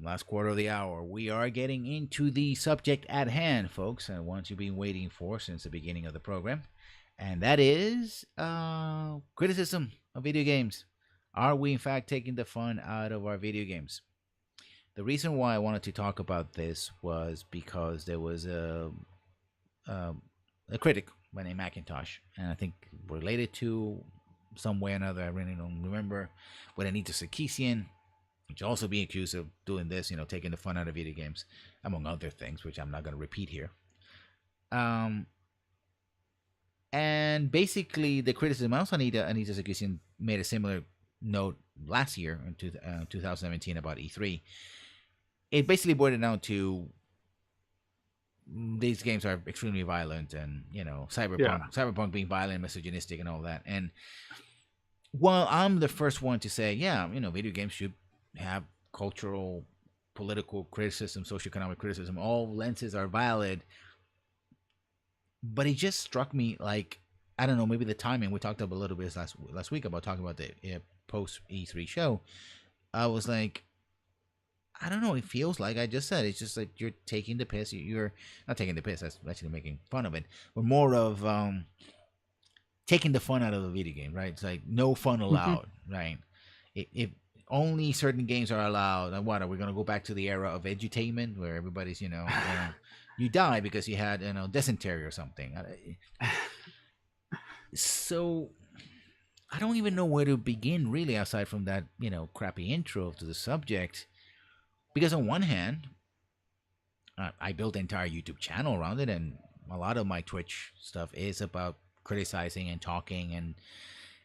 last quarter of the hour, we are getting into the subject at hand, folks, and one you've been waiting for since the beginning of the program, and that is criticism of video games. Are we in fact taking the fun out of our video games? The reason why I wanted to talk about this was because there was a critic by name Macintosh, and I think related to some way or another, I really don't remember, with Anita Sarkeesian, which also being accused of doing this, taking the fun out of video games, among other things, which I'm not going to repeat here. And basically, the criticism, also Anita Sarkeesian made a similar note last year in 2017 about E3. It basically boiled it down to these games are extremely violent, and cyberpunk being violent, misogynistic, and all that. And while I'm the first one to say, video games should have cultural, political criticism, socioeconomic criticism, all lenses are valid. But it just struck me like, I don't know, maybe the timing. We talked about a little bit last week about talking about the post E3 show. I was like, I don't know. It feels like I just said. It's just like you're taking the piss. You're not taking the piss. That's actually making fun of it. But more of taking the fun out of the video game, right? It's like no fun allowed, right? If only certain games are allowed, then what? Are we going to go back to the era of edutainment where everybody's, you die because you had, dysentery or something? So I don't even know where to begin, really, aside from that, crappy intro to the subject. Because on one hand, I built an entire YouTube channel around it, and a lot of my Twitch stuff is about criticizing and talking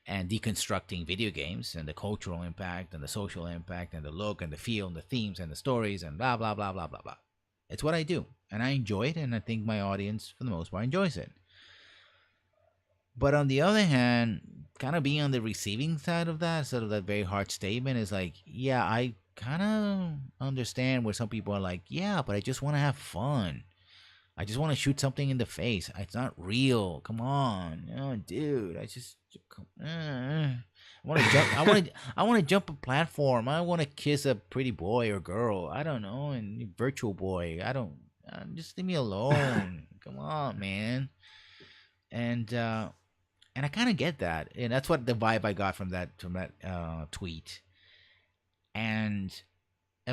and deconstructing video games and the cultural impact and the social impact and the look and the feel and the themes and the stories and blah, blah, blah, blah, blah, blah. It's what I do, and I enjoy it, and I think my audience, for the most part, enjoys it. But on the other hand, kind of being on the receiving side of that, sort of that very hard statement is like, yeah, I kind of understand where some people are like, yeah, but I just want to have fun. I just want to shoot something in the face. It's not real. Come on, dude. I just I want to jump. I want to jump a platform. I want to kiss a pretty boy or girl. I don't know, and virtual boy. I don't. Just leave me alone. Come on, man. And I kind of get that, and that's what the vibe I got from that tweet. And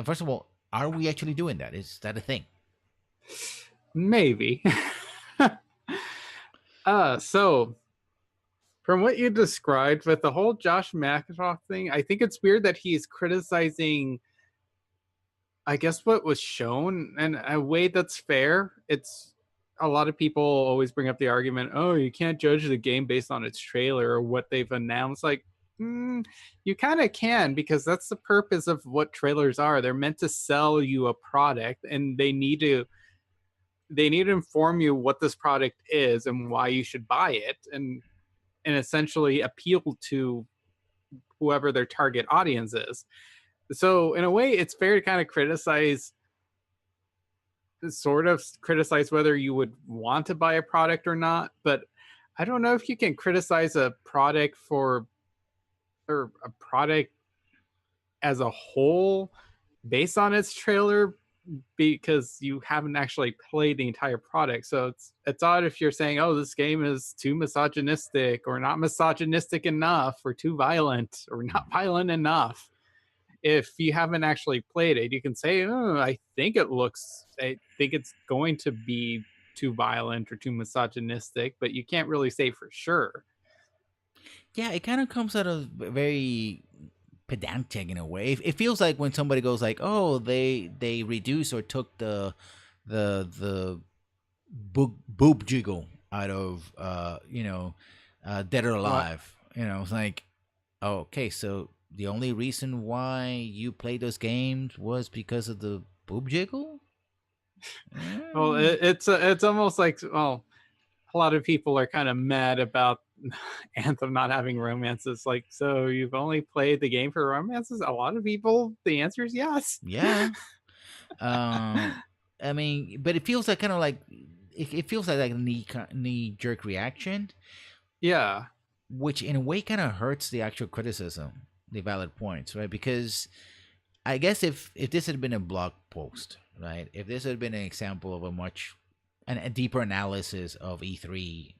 first of all, are we actually doing that? Is that a thing? Maybe. So from what you described with the whole Josh McIntosh thing, I think it's weird that he's criticizing, I guess, what was shown in a way that's fair. It's a lot of people always bring up the argument, oh, you can't judge the game based on its trailer or what they've announced. Like, you kind of can, because that's the purpose of what trailers are. They're meant to sell you a product, and they need to inform you what this product is and why you should buy it, and essentially appeal to whoever their target audience is. So in a way, it's fair to kind of criticize whether you would want to buy a product or not. But I don't know if you can criticize a product or a product as a whole based on its trailer because you haven't actually played the entire product. So it's odd if you're saying, "Oh, this game is too misogynistic or not misogynistic enough or too violent or not violent enough." If you haven't actually played it, you can say, "Oh, I think it's going to be too violent or too misogynistic," but you can't really say for sure. Yeah, it kind of comes out of very pedantic in a way. It feels like when somebody goes like, "Oh, they reduced or took the boob jiggle out of Dead or What? Alive." It's like, oh, okay, so the only reason why you played those games was because of the boob jiggle. Well, Mm. it's almost like, well, a lot of people are kind of mad about Anthem not having romances. Like, so you've only played the game for romances? A lot of people, the answer is yes. Yeah. Um, I mean, but it feels like kind of like it feels like a knee jerk reaction, Yeah. which in a way kind of hurts the actual criticism, the valid points, right? Because I guess if this had been a blog post, right? If this had been an example of a deeper analysis of E3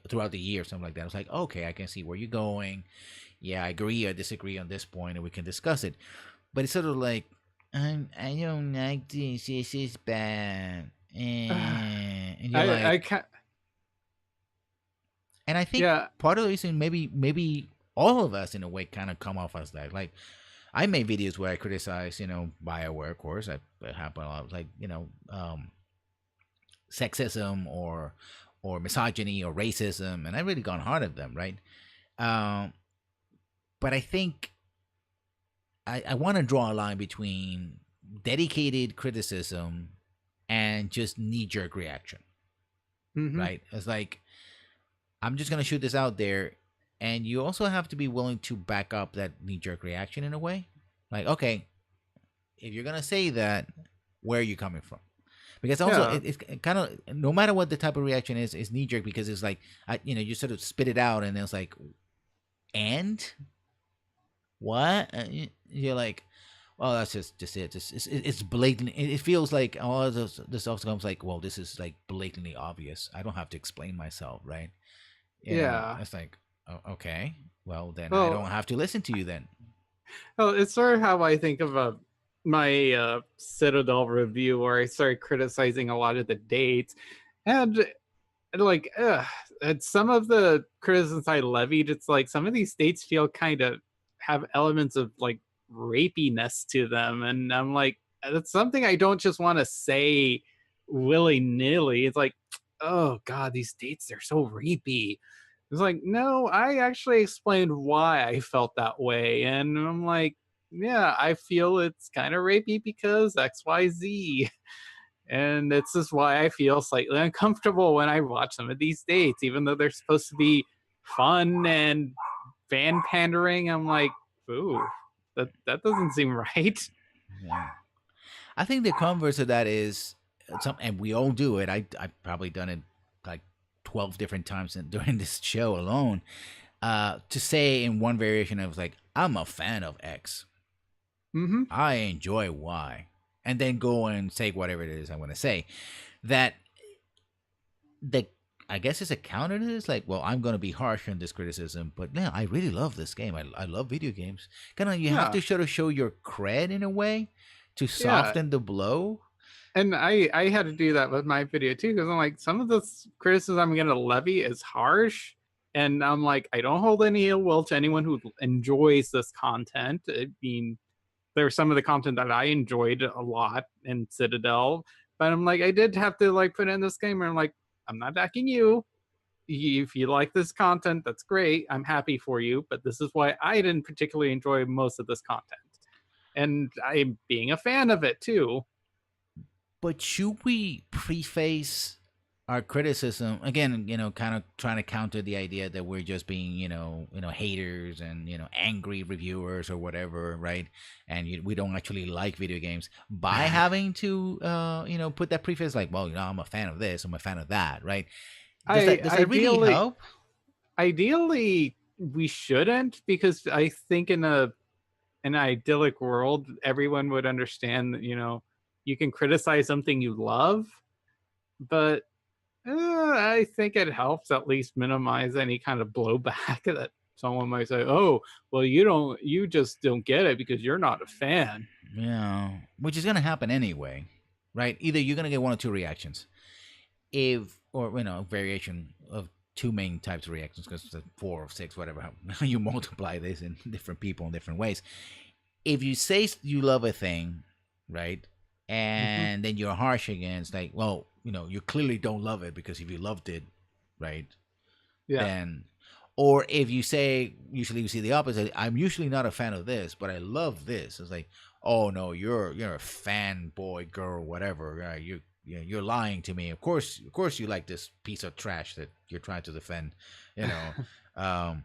throughout the year, something like that, I was like, okay, I can see where you're going. Yeah, I agree or disagree on this point, and we can discuss it. But it's sort of like, I don't like this. This is bad. And you're I like, can and I think yeah. part of the reason, maybe all of us in a way kind of come off as that. Like, I made videos where I criticize, Bioware, of course. I happen a lot, like, sexism or misogyny or racism, and I really gone hard at them, right? Um, but I think I want to draw a line between dedicated criticism and just knee jerk reaction, Hmm. right? It's like, I'm just gonna shoot this out there, and you also have to be willing to back up that knee jerk reaction in a way. Like, okay, if you're gonna say that, where are you coming from? Because also Yeah. it's kind of, no matter what the type of reaction is knee jerk, because it's like, you sort of spit it out, and it's like, and what? You're like, well, that's just it. It's blatant. It feels like all of the stuff comes like, well, this is like blatantly obvious. I don't have to explain myself, right? Yeah. It's like, okay, well, then I don't Well, have to listen to you then. well, it's sort of how I think of my Citadel review where I started criticizing a lot of the dates. And like and some of the criticisms I levied, it's like some of these dates feel kind of have elements of like rapiness to them. And I'm like, that's something I don't just want to say willy-nilly. It's like, oh god, these dates, they're so rapey. It's like, no, I actually explained why I felt that way. And I'm like, yeah, I feel it's kind of rapey because XYZ. And this is why I feel slightly uncomfortable when I watch some of these dates, even though they're supposed to be fun and fan pandering. I'm like, ooh, that doesn't seem right. Yeah. I think the converse of that is and we all do it. I've probably done it like 12 different times during this show alone. To say in one variation, I was like, I'm a fan of X. Mm-hmm. I enjoy Y, and then go and say whatever it is I want to say. That the I guess it's a counter to this. Like, well, I'm gonna be harsh on this criticism, but yeah, I really love this game. I love video games. Kind of, you have Yeah, to sort of show your cred in a way to yeah. soften the blow. And I had to do that with my video too because I'm like, some of this criticism I'm gonna levy is harsh, and I'm like, I don't hold any ill will to anyone who enjoys this content. I mean, there's some of the content that I enjoyed a lot in Citadel, but I'm like, I did have to like put in this game where I'm like, I'm not backing you. If you like this content, that's great. I'm happy for you, but this is why I didn't particularly enjoy most of this content. And I'm being a fan of it too. But should we preface our criticism again? Kind of trying to counter the idea that we're just being, haters and angry reviewers or whatever, right? And we don't actually like video games by having to, put that preface like, well, I'm a fan of this, I'm a fan of that, right? Does I that really ideally help? ideally we shouldn't because I think an idyllic world, everyone would understand that, you can criticize something you love, but I think it helps at least minimize any kind of blowback that someone might say, "Oh, well, you just don't get it because you're not a fan." Yeah, which is gonna happen anyway, right? Either you're gonna get one or two reactions, if or variation of two main types of reactions, because it's 4 or 6, whatever. How you multiply this in different people in different ways. If you say you love a thing, right, Hmm. and then you're harsh against, like, well, you clearly don't love it, because if you loved it, right, Yeah. then, or if you say, usually you see the opposite, I'm usually not a fan of this, but I love this. It's like, oh no, you're a fanboy girl, whatever. Right? You're lying to me. Of course you like this piece of trash that you're trying to defend, you know. Um,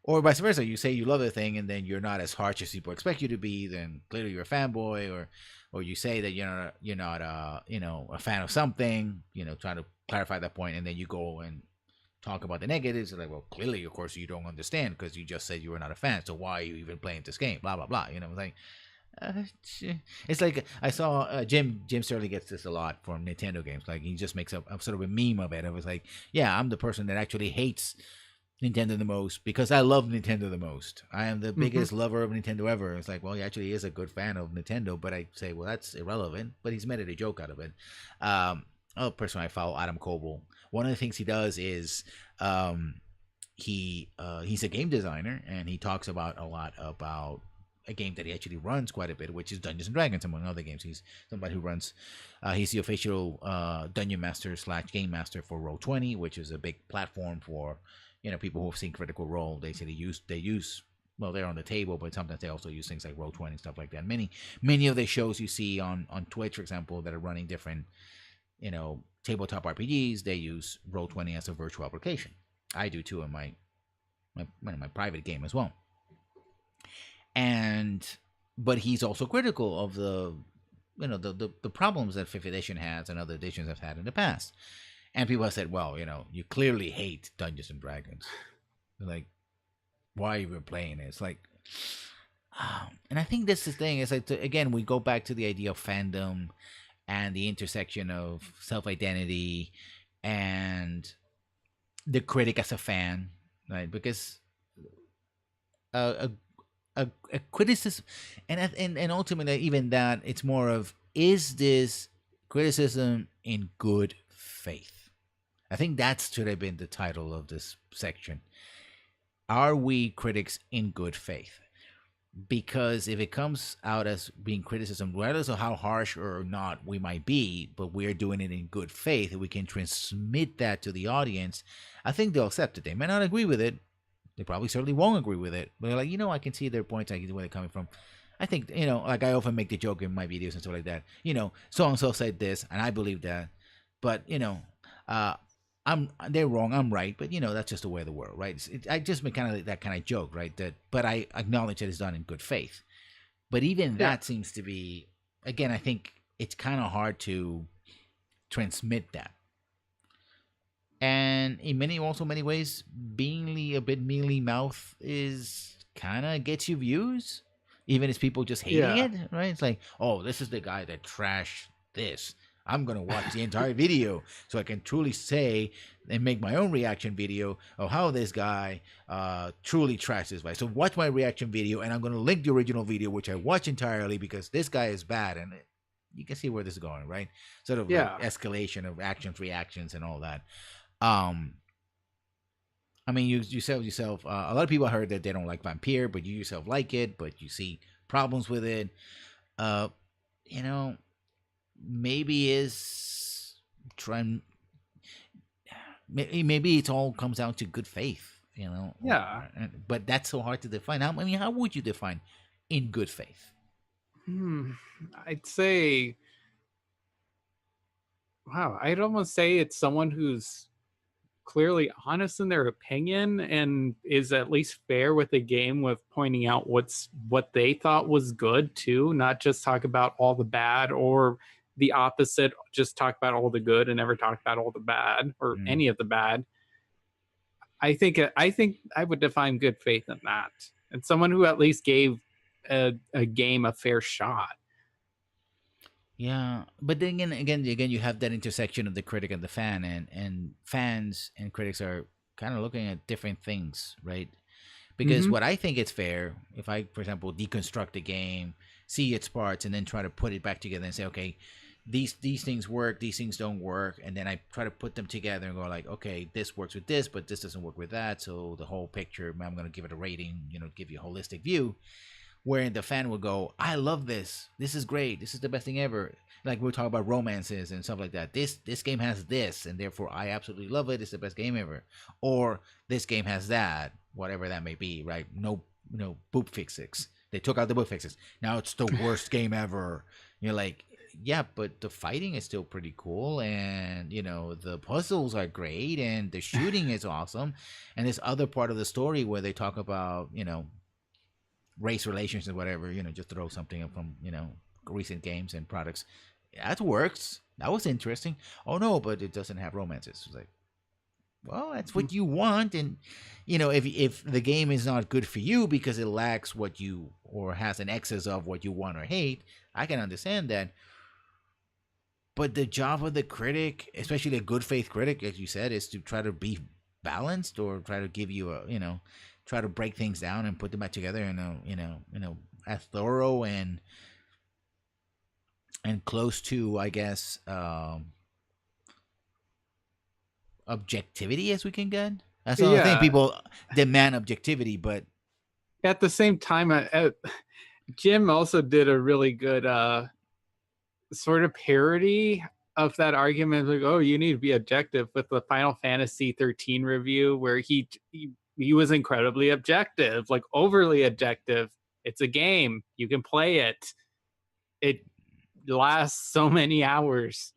or vice versa. You say you love the thing, and then you're not as harsh as people expect you to be. Then clearly you're a fanboy, or you say that you're not a fan of something. Trying to clarify that point, and then you go and talk about the negatives. Like, well, clearly, of course, you don't understand, because you just said you were not a fan. So why are you even playing this game? Blah blah blah. Like, uh, it's like I saw Jim Sterling gets this a lot from Nintendo games. Like, he just makes a sort of a meme of it. It was like, yeah, I'm the person that actually hates Nintendo the most because I love Nintendo the most. I am the Hmm. biggest lover of Nintendo ever. It's like, well, he actually is a good fan of Nintendo, but I say, well, that's irrelevant. But he's made it a joke out of it. Another person I follow, Adam Coble. One of the things he does is um, he's a game designer, and he talks about a lot about a game that he actually runs quite a bit, which is Dungeons and Dragons, among other games. He's somebody who runs. He's the official dungeon master / game master for Roll20, which is a big platform for people who have seen Critical Role. They use well, they're on the table, but sometimes they also use things like Roll20 and stuff like that. Many of the shows you see on Twitch, for example, that are running different tabletop RPGs, they use Roll20 as a virtual application. I do too in my private game as well. And but he's also critical of the problems that Fifth Edition has and other editions have had in the past. And people have said, well, you clearly hate Dungeons and Dragons. They're like, why are you even playing it? It's like, and I think this is the thing. Is like, again, we go back to the idea of fandom and the intersection of self identity and the critic as a fan, right? Because a a criticism, and ultimately, even that, it's more of, is this criticism in good faith? I think that should have been the title of this section. Are we critics in good faith? Because if it comes out as being criticism, regardless of how harsh or not we might be, but we're doing it in good faith, and we can transmit that to the audience, I think they'll accept it. They may not agree with it. They probably certainly won't agree with it. But they're like, I can see their points. I can see where they're coming from. I think, like I often make the joke in my videos and stuff like that. So and so said this, and I believe that. But, uh, they're wrong, I'm right, but that's just the way of the world, right? I just make kind of like that kind of joke, right? But I acknowledge that it's done in good faith. But even Yeah. that seems to be, again, I think it's kind of hard to transmit that. And in many ways, being a bit mealy mouth is kind of gets you views, even as people just hating Yeah. it, right? It's like, oh, this is the guy that trashed this. I'm gonna watch the entire video so I can truly say and make my own reaction video of how this guy truly trashed this guy. So watch my reaction video, and I'm gonna link the original video, which I watch entirely, because this guy is bad, and you can see where this is going, right? Sort of like Yeah. escalation of actions, reactions, and all that. Um, I mean, you said yourself. A lot of people heard that they don't like Vampire, but you yourself like it, but you see problems with it. Uh, you know, maybe is trying. Maybe it all comes down to good faith. Yeah. But that's so hard to define. How would you define in good faith? Hmm. I'd say, wow, I'd almost say it's someone who's clearly honest in their opinion and is at least fair with the game, with pointing out what they thought was good too, not just talk about all the bad, or the opposite, just talk about all the good and never talk about all the bad or Mm. any of the bad. I think I would define good faith in that, and someone who at least gave a game a fair shot. Yeah, but then again, you have that intersection of the critic and the fan, and fans and critics are kind of looking at different things, right? Because Hmm. what I think is fair, if I, for example, deconstruct a game, see its parts, and then try to put it back together and say, okay, these things work, these things don't work, and then I try to put them together and go like, okay, this works with this, but this doesn't work with that, so the whole picture, I'm gonna give it a rating, give you a holistic view, where the fan will go, I love this. This is great. This is the best thing ever. Like we're talking about romances and stuff like that. This game has this, and therefore I absolutely love it. It's the best game ever. Or this game has that, whatever that may be, right? No, boop fixes. They took out the boop fixes. Now it's the worst game ever. You're like, yeah, but the fighting is still pretty cool, and the puzzles are great, and the shooting is awesome, and this other part of the story where they talk about race relations and whatever, just throw something up from, recent games and products. That works. That was interesting. Oh no, but it doesn't have romances. It's like, well, that's what you want. And, if the game is not good for you because it lacks what you, or has an excess of what you want or hate, I can understand that. But the job of the critic, especially a good faith critic, as you said, is to try to be balanced, or try to give you try to break things down and put them back together in as thorough and close to, I guess, objectivity as we can get. That's the only thing. Yeah. People demand objectivity, but At the same time, Jim also did a really good sort of parody of that argument, like, oh, you need to be objective, with the Final Fantasy 13 review, where he was incredibly objective, like overly objective. It's a game, you can play it, it lasts so many hours.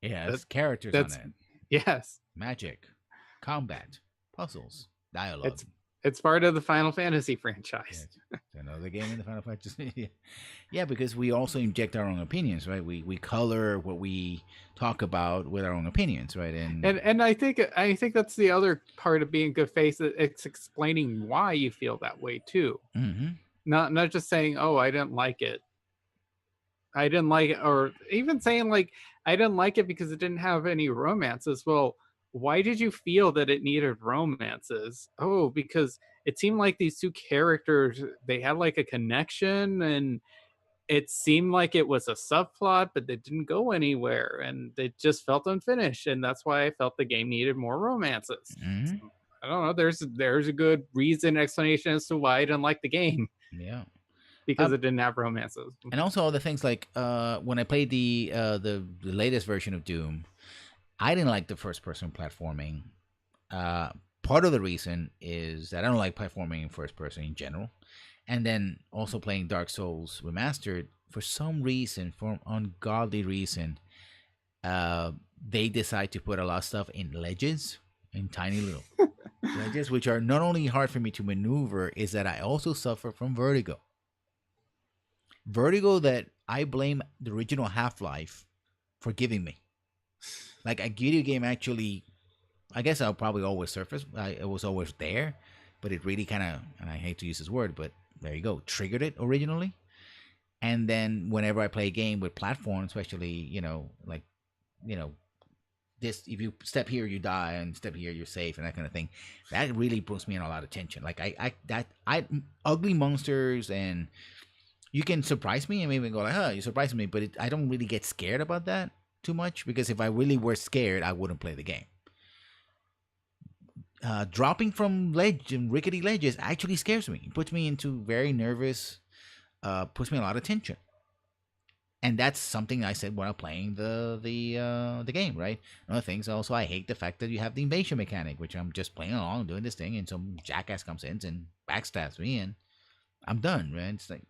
yeah, it's characters on it. Yes, Magic, combat, puzzles, dialogue. It's part of the Final Fantasy franchise. Yeah, it's another game in the Final Fantasy. Yeah, because we also inject our own opinions, right? We color what we talk about with our own opinions, right? And I think that's the other part of being good faith. It's explaining why you feel that way too. Mm-hmm. Not just saying, oh, I didn't like it. I didn't like it, or even saying like, I didn't like it because it didn't have any romances. Well, why did you feel that it needed romances? Oh, because it seemed like these two characters, they had like a connection, and it seemed like it was a subplot, but they didn't go anywhere, and it just felt unfinished, and that's why I felt the game needed more romances. Mm-hmm. So, I don't know. There's a good reason, explanation as to why I didn't like the game. Yeah. Because it didn't have romances. And also other things like when I played the latest version of Doom, I didn't like the first person platforming. Part of the reason is that I don't like platforming in first person in general. And then also playing Dark Souls Remastered, for some reason, for an ungodly reason, they decide to put a lot of stuff in ledges, in tiny little ledges, which are not only hard for me to maneuver, is that I also suffer from vertigo. Vertigo that I blame the original Half-Life for giving me. Like, a video game actually, I guess I'll probably always surface. It was always there, but it really kind of, and I hate to use this word, but there you go, triggered it originally. And then whenever I play a game with platform, especially, this, if you step here, you die, and step here, you're safe, and that kind of thing, that really puts me in a lot of tension. Like, I ugly monsters, and you can surprise me and maybe go like, you surprised me, but I don't really get scared about that too much, because if I really were scared, I wouldn't play the game. Dropping from ledge and rickety ledges actually scares me. It puts me into very nervous, puts me in a lot of tension. And that's something I said while playing the game, right? One of the things also, I hate the fact that you have the invasion mechanic, which I'm just playing along, doing this thing, and some jackass comes in and backstabs me, and I'm done, right? It's like,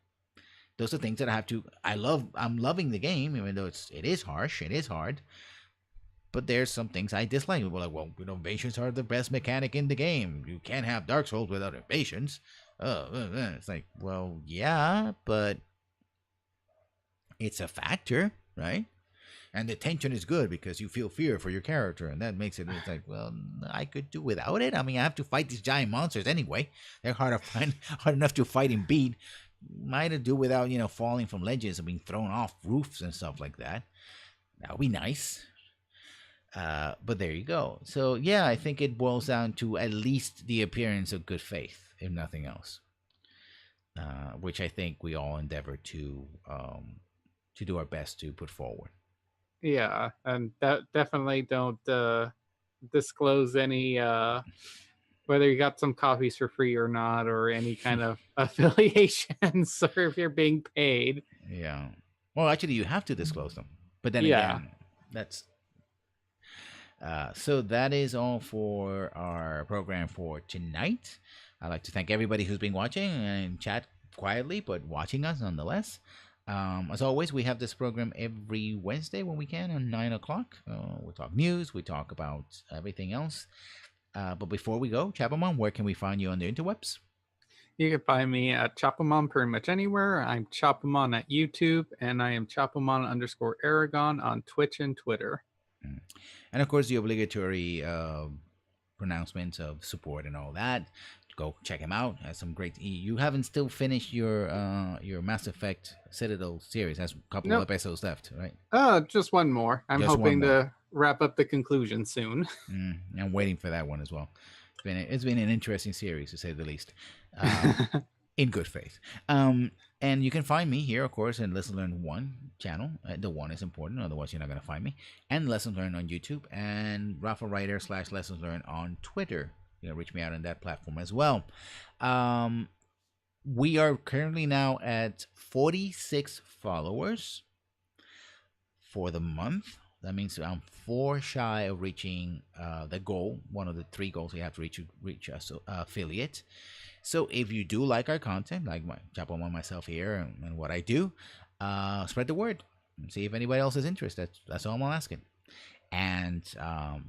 those are things that I have to. I'm loving the game, even though it is harsh, it is hard. But there's some things I dislike. People are like, well, invasions are the best mechanic in the game. You can't have Dark Souls without invasions. It's like, well, yeah, but it's a factor, right? And the tension is good because you feel fear for your character, and that makes it's like, well, I could do without it. I mean, I have to fight these giant monsters anyway. They're hard enough to fight and beat. Might have do without, falling from ledges and being thrown off roofs and stuff like that. That would be nice. But there you go. So yeah, I think it boils down to at least the appearance of good faith, if nothing else. Which I think we all endeavor to do our best to put forward. Yeah, and that definitely don't disclose any whether you got some copies for free or not, or any kind of affiliations, or if you're being paid. Yeah. Well, actually, you have to disclose them, but then Yeah. again, that's. So that is all for our program for tonight. I'd like to thank everybody who's been watching and chat quietly, but watching us nonetheless. As always, we have this program every Wednesday when we can on 9 o'clock. We talk news, we talk about everything else. But before we go, Chapamon, where can we find you on the interwebs? You can find me at Chapamon pretty much anywhere. I'm Chapamon at YouTube, and I am Chapamon_Aragon on Twitch and Twitter. And of course, the obligatory pronouncements of support and all that. Go check him out. Has some great. You haven't still finished your Mass Effect Citadel series. Has a couple of episodes left, right? Just one more. I'm hoping to wrap up the conclusion soon. I'm waiting for that one as well. It's been an interesting series, to say the least. In good faith. And you can find me here, of course, in Lesson Learn 1 channel. The 1 is important, otherwise you're not going to find me. And Lessons Learned on YouTube, and Rafa Writer / Lessons Learned on Twitter. You can reach me out on that platform as well. We are currently now at 46 followers for the month. That means I'm 4 shy of reaching the goal, one of the 3 goals you have to reach affiliate. So if you do like our content, like Chapamon, myself here, and what I do, spread the word and see if anybody else is interested. That's all I'm asking. And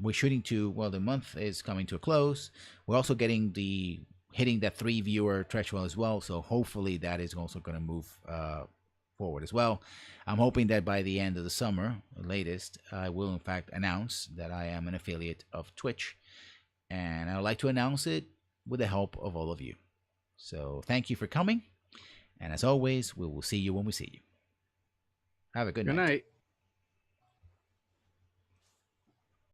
we're shooting to, the month is coming to a close. We're also hitting that 3 viewer threshold as well. So hopefully that is also going to move forward as well. I'm hoping that by the end of the summer, latest, I will in fact announce that I am an affiliate of Twitch. And I would like to announce it with the help of all of you. So thank you for coming. And as always, we will see you when we see you. Have a good night. Good night.